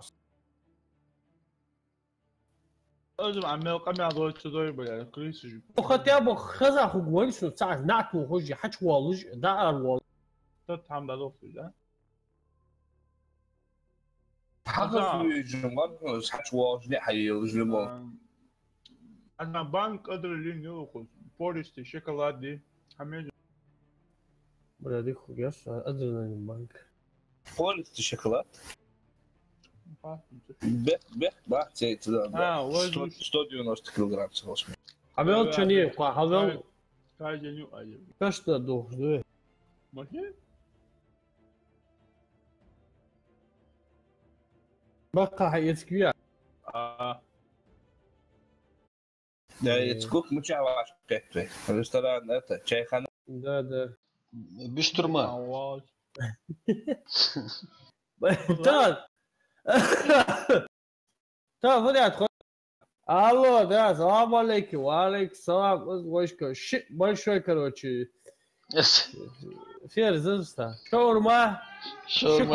لازم عمال قمع ضوء تضوي بلا كريس وخطي ابو خزا خو وين شو ساعه نعتو خوجي حش والج دار وال تتحمل هذا في ده حظ جمال صحت واجد حي جمال انا بنك قدر اللي ياخذ فورست شوكولاته حميد ولا دي خو ياس ادرينالين البنك فورست شوكولات بح تيت وزن 190 كيلوغرام صوص حبيبي تشني حبيبي كاجنيو اجي كاش تدو ده ماشي بقى حيتكيا لا يتكوك متشعواش كيف الريستوران انت شيخنا ده بشترما عواج تعال فدي ادخل الو ده السلام عليكم وعليكم السلام وشكو شيء ما شوي كروتشي في رزقستا شاورما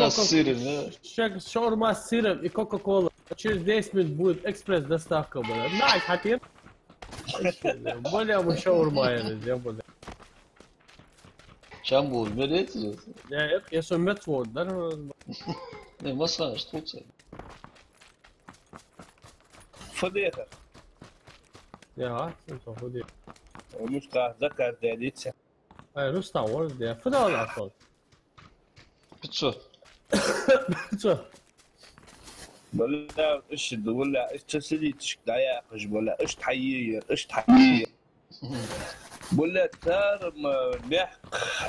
سيرن شاورما سيرن и кока-кола через 10 минут будет экспресс доставка будет найс хотим более мы шаурма я буду Чамбул, берете? я суммет вот да Не, массаж, тут. فضيحة يا انت فدي مش قاعد ذكر داليتسا اي رستا ورد يا فدا ولا اصلا 500. ولا ايش ولا ايش تسلي تشكايا ولا ايش تحيير ولا تار نح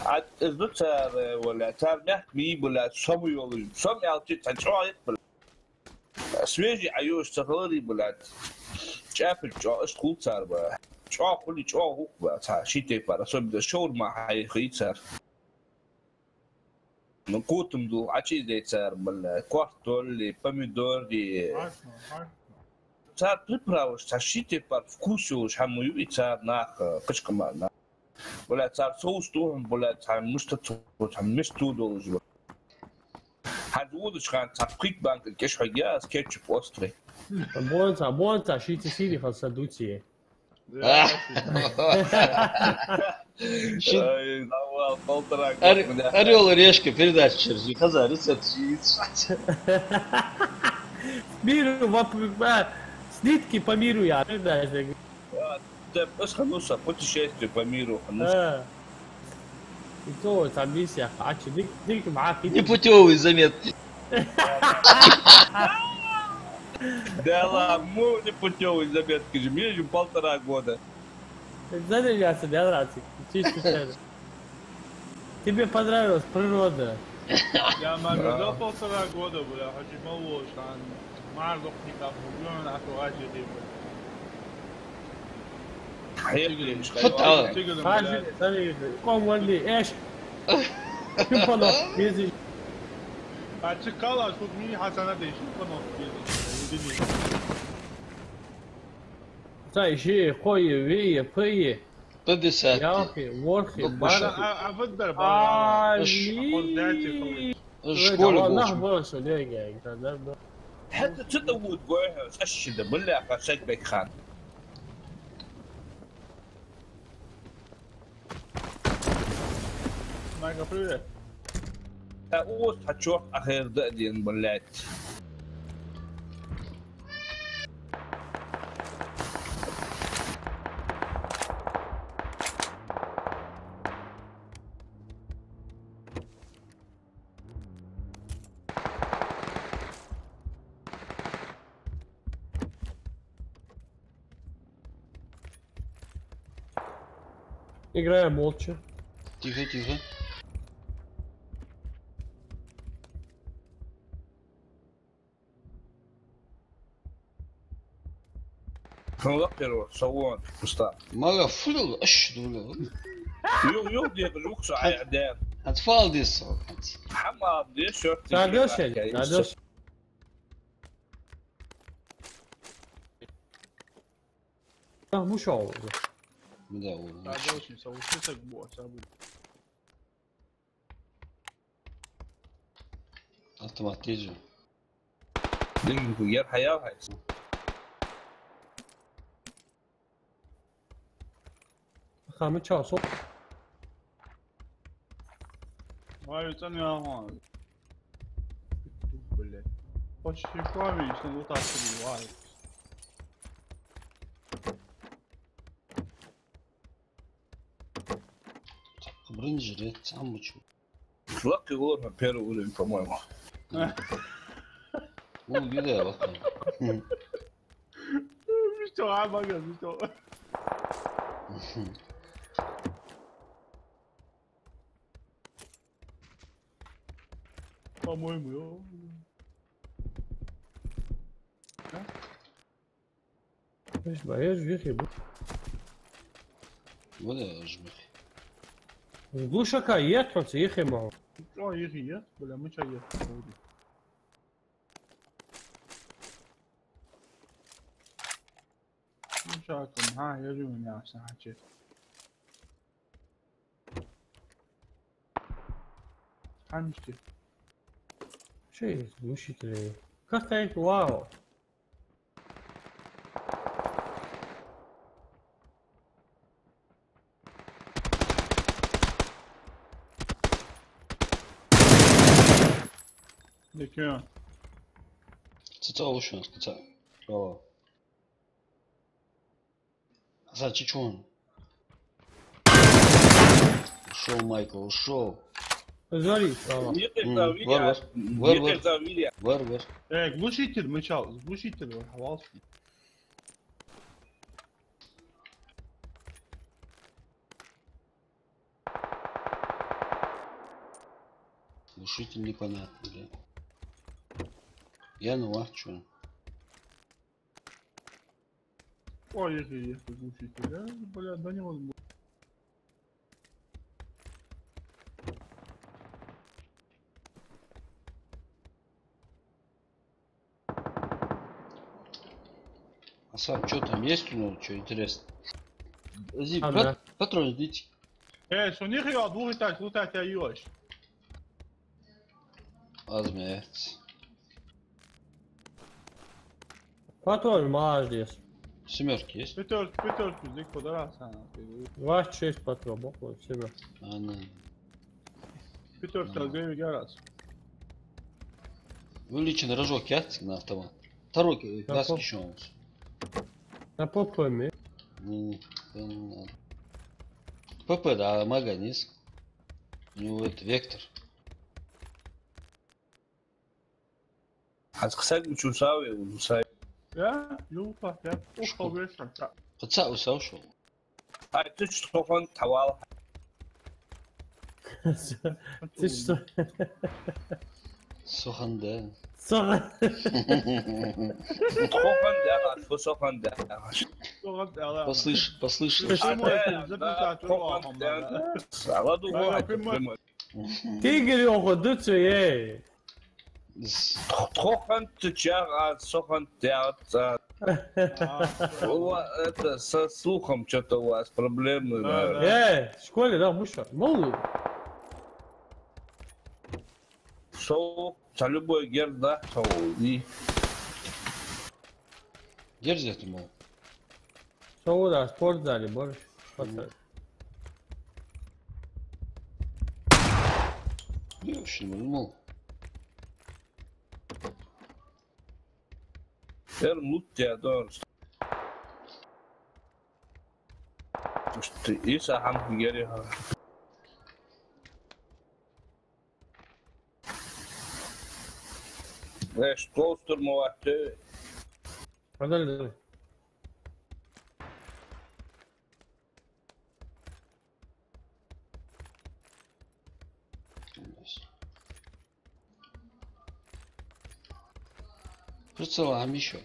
عاد الزوتر ولا تار نح مي ولا سوي ولا سوي على تشوي سويجي عيوش تغلي ولا شافل جو ايش تقول صار بقى شو كل شو هو بقى شيء تبقى سو بده شور ما هي خيصر نقوتم دو عشي زي صار بال كوارتول لي باميدور دي цар приправыш, тащите пар вкусил, шамую и цар нах пачкама. Блядь, цар соус тухм, блядь, цар мышта тухм, цар мисту должен. Хадвудыш хан цар прикбанк, кеш хагя, с кетчуп острый. Бонца, шите сири фасадуции. Ай, давал полтора года. Орел и решка, передача через Каза, рецепт. Миру, слитки по миру я, знаешь. Да, посхануса, путешествие по миру. И то там миссия, а че, дик معاك. Непутевые заметки. Да ладно, мы не путевый заметки же, мне полтора года. Задержаться, да, нравится, чисто честно. Тебе понравилась природа. Я могу за полтора года, бля, хочу молочь, а мардок никак, бля, на то ажили, فتح حاجة قوم ولي ايش؟ شو فضل يزي Açıklar çok mini hasana değişim konu diye. زي شيء خوي وي بي بدسات يا اخي ورخي انا افضل الشكول والله بوش ليه حتى تدود بويها اشد بالله قصيت بك خان ما قبل اوس هتشوف اخير دقدين بلات Играем молча. Тихо, тихо. نذكر صوون مستار ما فل اشدو يو ديك الوكس اعدام اطفال دي الصوت حمام دي شورت تعدوش مو شعور مدور تعدوش يسوي شو بو سابو автоматизм دين غير حياه هاي خامة شاسو ما يتني هون بالله وش شوامي شنو طاش واي خبرني جريت عم بشوف تلقي غور بيرو ولا по-моему قول كده يا بطل что амага что по-моему ايش بقى ايش بيخي ولا اجمل دوشا كايات حتى يخي معه اه يخي ولا مش هي مش هاكم ها يجوني عشان حكيت حمشتي شيء وش تري كاستايك واو لكن تتعوش شنو تتع اه هسا تشون ушел Майкл ушел زوري варвар глушитель мычал глушитель ворвался глушитель непонятно бля я ну а чё ой если глушитель да бля да невозможно Сам, что там есть у него, что интересно? Зим, Ага. патроны дайте. So nicht ja, du hast ja Josh. Азмец. Патрон маждес. Семерки есть? Пятерку, здесь подрался. 26 патрон, боком, себе. Она. Пятерка, 9 раз. Увеличенный рожок есть на автомат. Второй Да, глаз поп. еще у нас. На попоме. Не надо. ПП, да, мага низ. У него это вектор. حتخسر وشوساوي وشوساوي. Ja, Lupa, ja, auch besser. Пацан ушел. هاي تشتغل توال. Ты что? Суханде. Сука. تخوفن ده فسوفن ده. Послышь. سعادو هو. Тигр уходит своей. تخوفن تشار سوفن ده. هو это со слухом что-то у вас проблемы. В школе, да, муша. Молодой. Шоу, за любой гер, да, шоу. И Держи это, мол. Шоу, да, в спортзале, борщ. Я вообще не думал. Вернут тебя, да. Что и сам гери. Знаешь, толстый молодой. Подожди. Прицелам еще.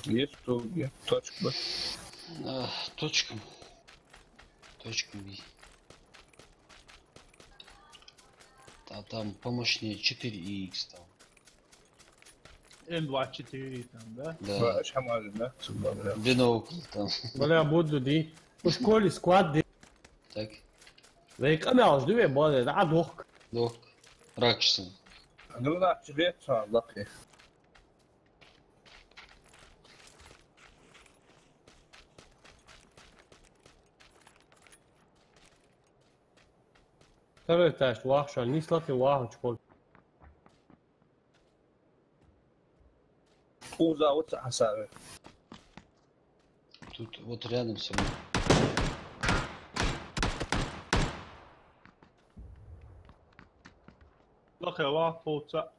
Есть тут точка. Точком. Точком бей. А там помощнее 4х там. N24 там, да? Да. Шамали, да? Бинокль там. Бля, буду ди. В школе склад ди. Так. Вейк амял, жду я боли, да, дох. Док. Ракшсон. Гранат тебе, лаки. Второй этаж, вахша, не слаки ваху, школ. Уза, вот хасавы. Тут вот рядом со мной. Lach ja, wacht, volta.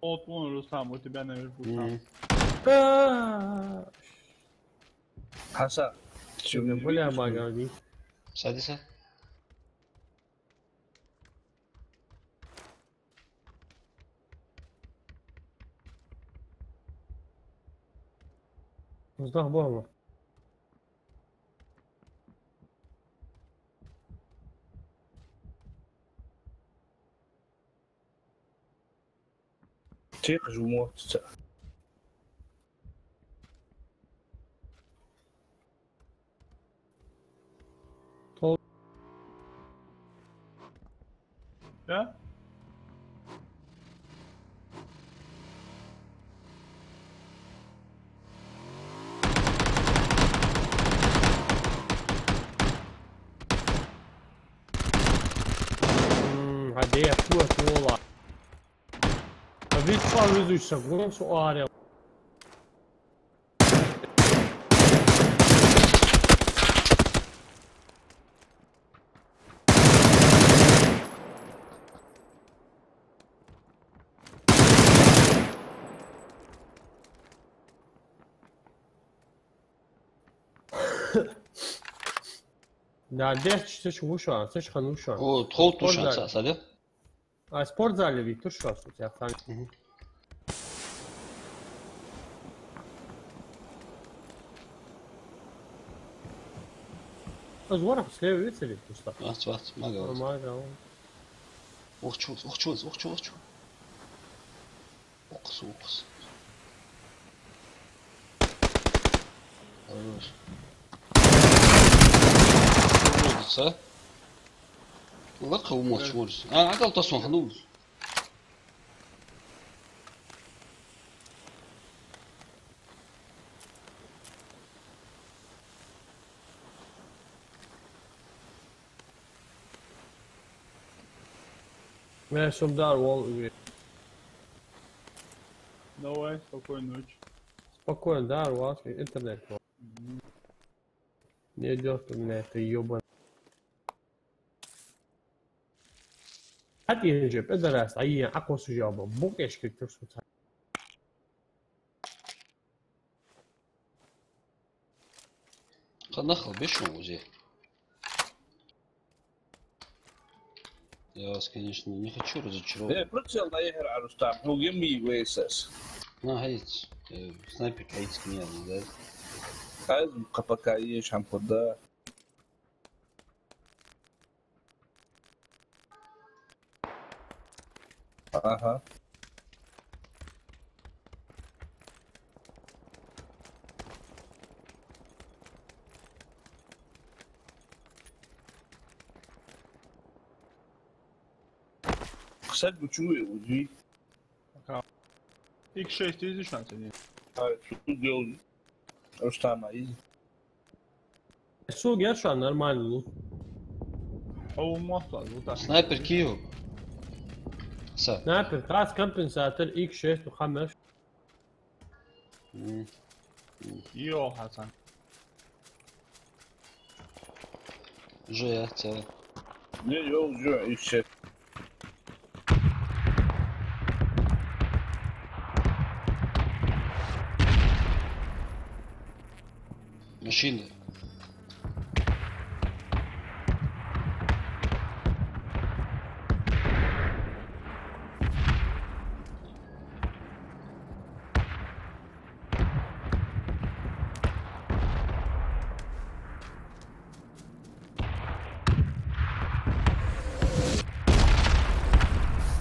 От вон сам, у тебя наверху там. Хаса. Бля, мага, ди. Садися. Уздах бомба. Тихо, жмот. Ja? Hadi yapıyor tuğla. Bir çal yüzüyse bunun su ağrıyor. Да, 10 тысяч ушан, слишком ушан. О, тхол тушан, садя? А спортзале ведь то что у тебя там? Зворов слева видите ли? Что? Вац, мага. Мага. Оқчуыз. Оқыс. Хорош. Уродец, а? Лақа умолчь. Агал тасон ханул. Я чтоб дар вол. Давай, спокойной ночи. Спокойно, дар вол. Интернет. Не идет у меня это ёбан. Hadi yiyeceğim. Ederes. Ayı akos ucabı. Bok eşkik dursun. Нахал, бешен уже. Я вас, конечно, не хочу разочаровать. Прицел наехал Арустам. Ну, гемми вейсес. На, гайц. Снайпер гайц меня, да? Азм КПК еш хампуда. Ага. Кстати, чую, уйди. X6 izliyorsun sen seni. Тут делай. Рустам, иди. Su gel şu an normal. Savunmak lazım. Bu tarz. Снайпер Киев. Са. Sniper, خلاص كمبنساتر X6 و5. Yok Hasan. Уже я целый. Не, я уже еще. Машины.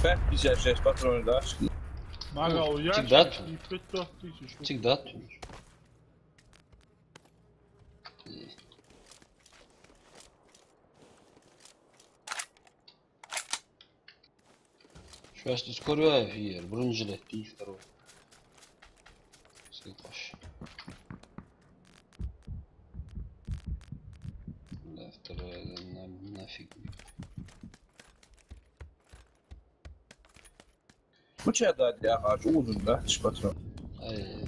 Fert 56 patronu da aç. Maga o yer. Всегда тут. 54 тысяч. Всегда тут. Сейчас тут скорая фиер, бронежилет, и второй. Слепаш. Да, вторая, нафиг. Bu çağda ya ağaç uzun da hiç patron. Ай.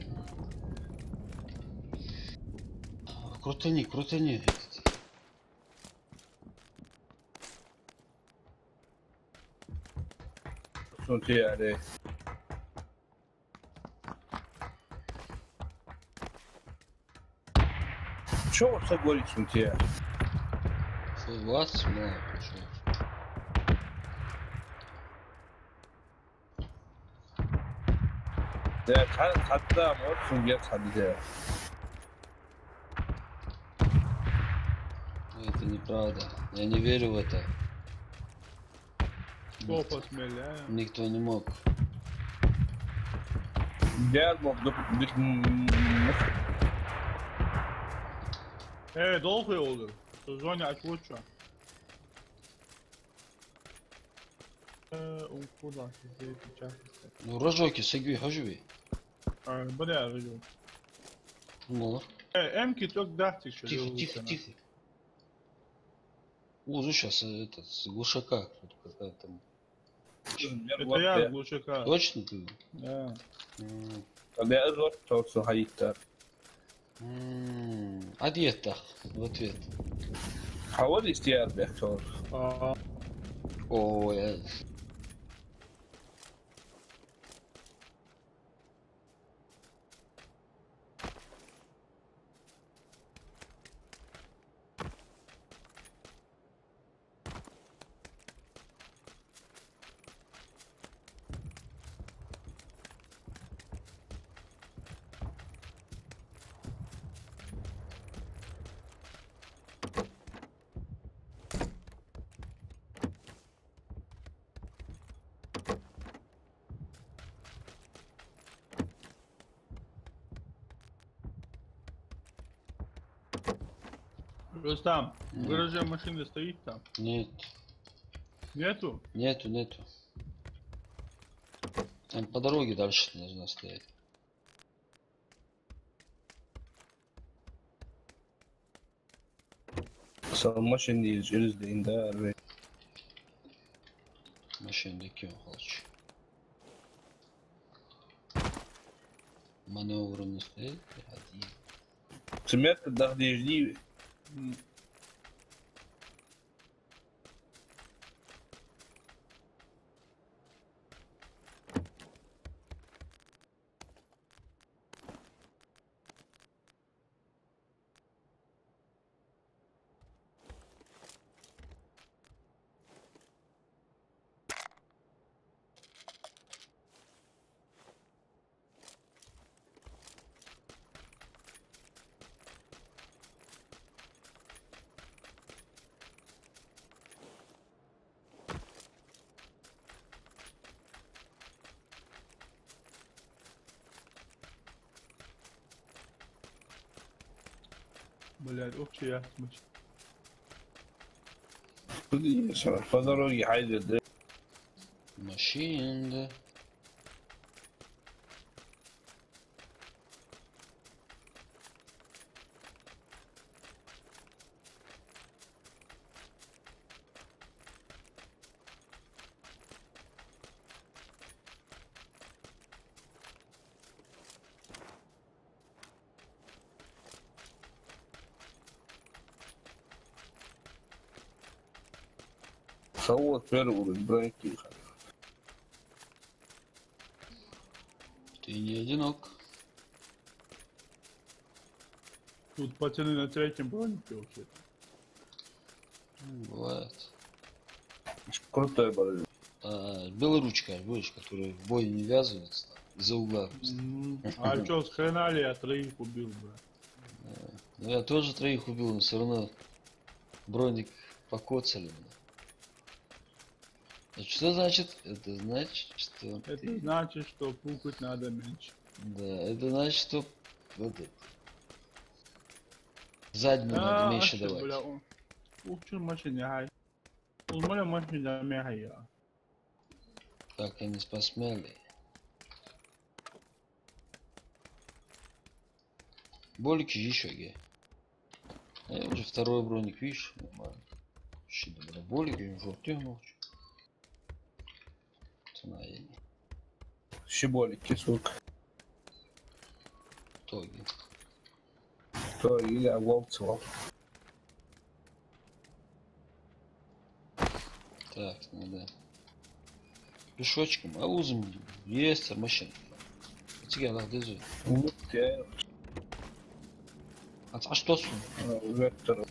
Крутани. Sıkıntı yani. Çoğu olsa gol sıkıntı yani. 120, мало пошел. Ya hatta ama olsun gel hadi de. Это неправда. Я не верю в это. Topa smelli. Никто не мог. Gel bak Долго oldu. Созвоне отвод şu an. Куда? Здесь сейчас. Ну, рожоки, сегви, хожуи. Bu ne arıyor? Ну, M-Kit yok dert işte. тихо. Узу сейчас этот, с глушака. Кто-то какая-то там. Это я глушака. Точно ты? Да. Ne zor olsun hayatta. Одета в ответ. Hava da isteyer belki olur. Aa, О, я... Рустам, в гараже машина стоит там? Нет. Нету? Нету. Там по дороге дальше должна стоять. Salmışın diyeceğiz deyinde abi. Машиндaki o halç. Маневрный стоит. Один. Цемент дожди. Блядь, общий я смычь. По дороге haydi de. Машинда. Совод первый броньки. Ты не одинок. Тут пацаны на третьем бронике вообще. Бывает. Крутой был. Белоручка, будешь, который в бой не ввязывается из-за угла. А чё, с хрена ли я троих убил, брат? Ну я тоже троих убил, но все равно броник покоцали. А что значит? Это значит, что... Это значит, что пукать надо меньше. Да, это значит, что... Заднюю надо меньше давать. Бля, ух, чё машине, хай. У меня машина мягкая. Так, они посмели. Болики еще где? Я уже второй броник, видишь? Нормально. Вообще добро. Болики, желтый молчу. Цена я не. Щеболики, сука. Тоги. То или Волцева. Так, надо. Пешочком, а узом есть машина. Тебе надо держи. А что с Вектор.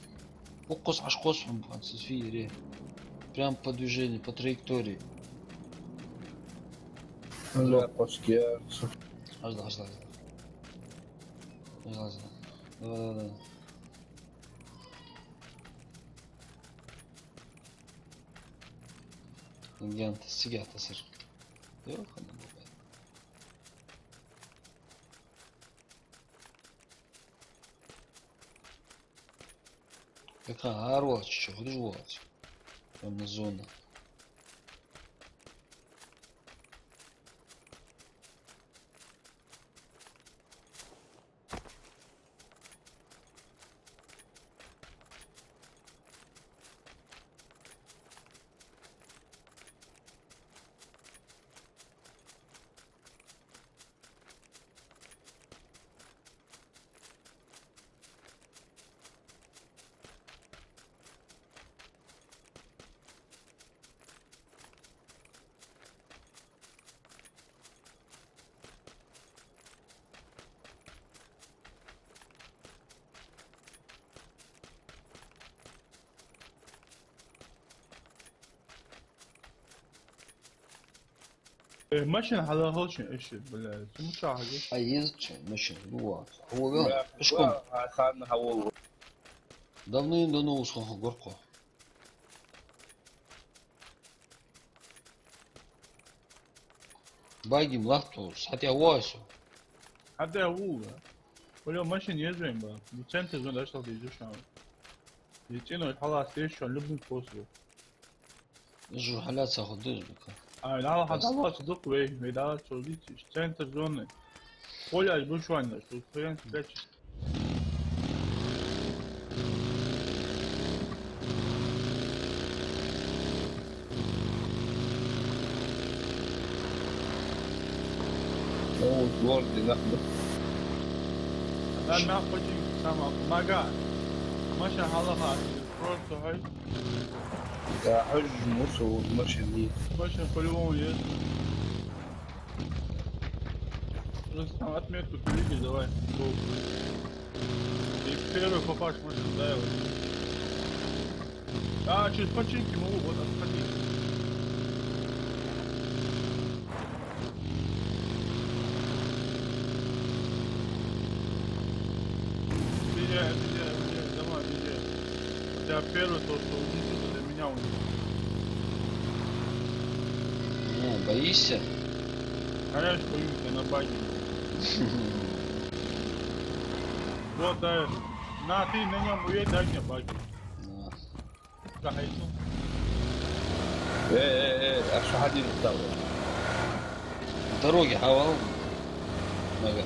Фокус аж космом, фире. Прям по движению, по траектории. Запуск я. Аж да. Да. Гигант, сигата сыр. Ёхана бабай. Какая орла, чё, выживать. Прям на зону. الماشين على هوش ايش بلا مشاهد А есть что, машина, вот. Ого, пешком. Хан Хавол. Давным-давно ушел горку. Баги млахтус, хотя войсу. حتى هو ولا ماشي يزين بقى بتسنت زون اشتغل يجوش يتينو خلاص ايش اللي بوصلوا جو حالات ساخد بك لا لا هذا صدق ويه ميدان سوليتي سنتر زون قول بوش وانا شو فين باتش اوه جورد ناخده انا ما قلت سامع ما قاعد ماشي حالها فرصة هاي يا حج موسو ماشي دي ماشي كلهم يس بس ما اتمنى تقولي دواء يفيرو فقاش ماشي دواء شو فاتشين كي مو وضع فاتشين Я первый то, что уничтожил для меня Ну, боишься? Конечно, боюсь, я на баге. Вот, да. На, ты на нем уедь, дай мне баги. Да, хайсу. а что один стал? Дороги хавал. Мага.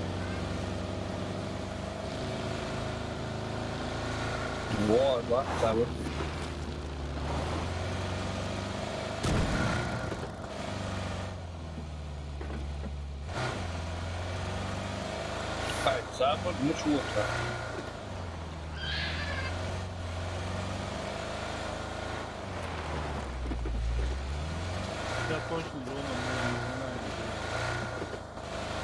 Вот, да, sabır. Hayır, sabır mı çuğurta? Я точно зона, не знаю.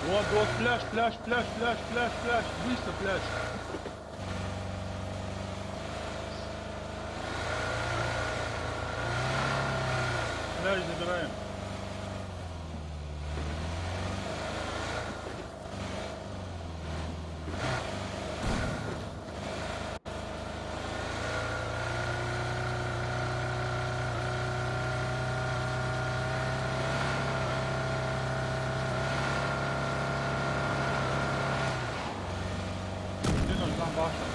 Вот, вот, пляж, пляж, пляж, пляж, пляж, пляж. Быстро пляж. Пляж забираем. Где нужна башня?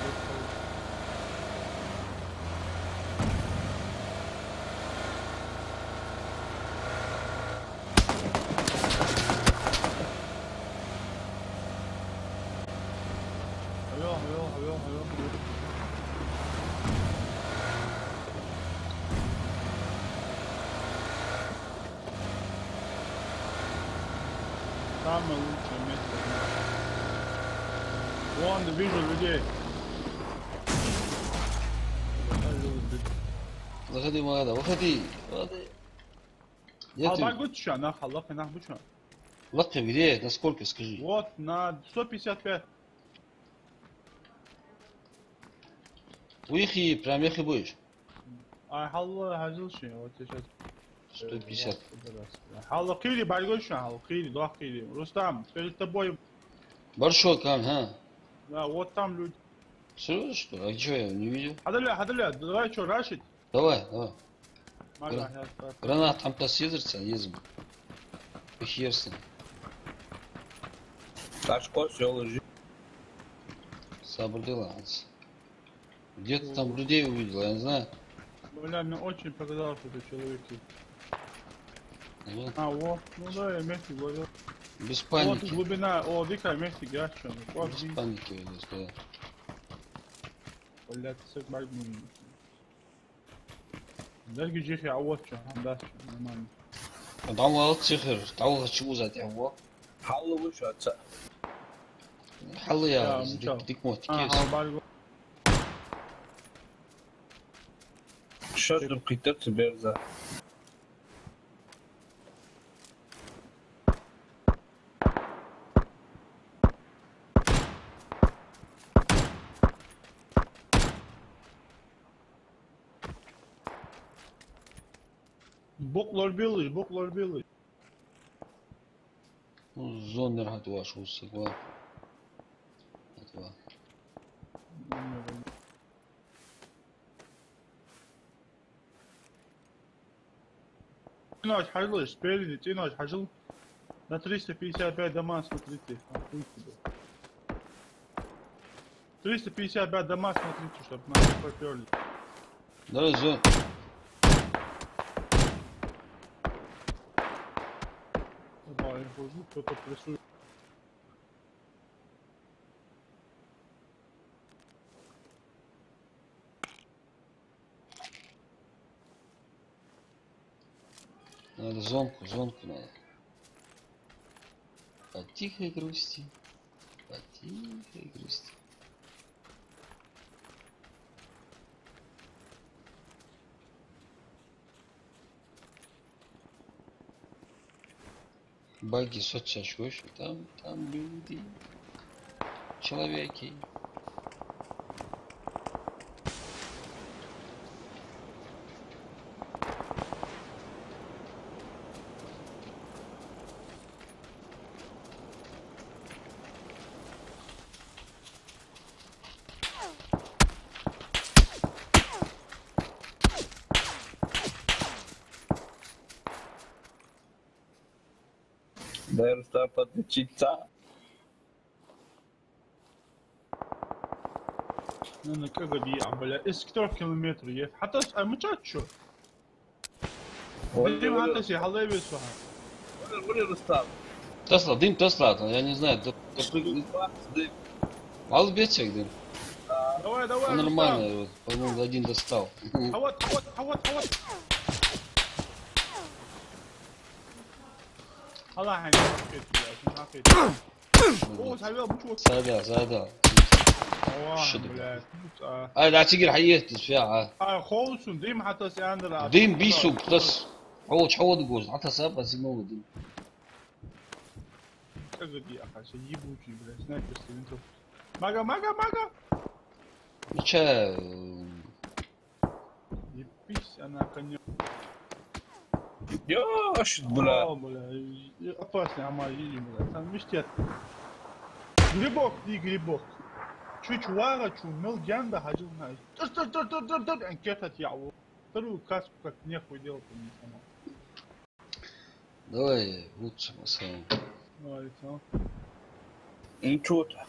Алло. Самое лучшее место. Вон, вижу людей. выходи, Магада, выходи. Где А ты? багут что? На халах и нахуй что? Лапка где? На сколько, скажи? Вот на 155. Уехи, прям ехи будешь. А халла хазилши, вот сейчас. 150. Халла кили багут что? Халла кили, два кили. Рустам, перед тобой. Большой кам, а? Да, вот там люди. Серьезно, что ли? А что я не видел? Хадали, давай что, рашить? Давай. Мага, Гранат там посидерся, езем. Похерся. Ташко, все лежит. Сабрдела. Где ты там людей увидел, я не знаю. Бля, мне очень показалось, что это человек. Вот. А, вот, ну да, я вместе говорил. Без Вот паники. глубина, о, вика вместе гачу. Вот, Без паники, я сказал. бля, ты сок магнум. Даже джихи, а вот что, да, нормально. Давал цифр, давал чего за тебя? Халла выше отца. Халлы я, ну чё? дикмот, А, кес. бальго. Что ты притер тебе за? Boklar billy. Ну, зонер готова, что усыгла. Готова. Тиноч хажил, спереди, Тиноч хажил. На 355 дома, смотрите. 355 дома, смотрите, чтобы нас не поперли. Давай зон. Да, я хожу, кто-то прессует. Надо зонку надо. По тихой грусти. По тихой грусти. Баги соцсеть, там люди. Человеки. Дэр что подключиться. انا كذا دي عمال اسكتور كيلومتر حتى متشاتشو دي ما حتى شي حلا يبسوها ولا رستام. Тесла, дым Тесла, я не знаю, мало бедчик дым. давай Он нормально, вот, по-моему, один достал. حوت هلا حين حكيت اوه تعال بشوف Зайда. والله لا تقدر حيهتز فيها. خالصون ديم حتى ساندرا ديم بيسوق بس. حوض جوز عطها سابا سيمو ديم. كذا دي اخي يجيبوا جيب بس ناكس انتو ماجا Ничего. يبيس انا كان يوش بلا بلا опасный عمال يجي بلا там مشتت грибок чуть варочу мел гянда ходил на тыр анкета тяу вторую каску как нехуй делать не сама Давай лучше мы с вами. давай все Ничего-то.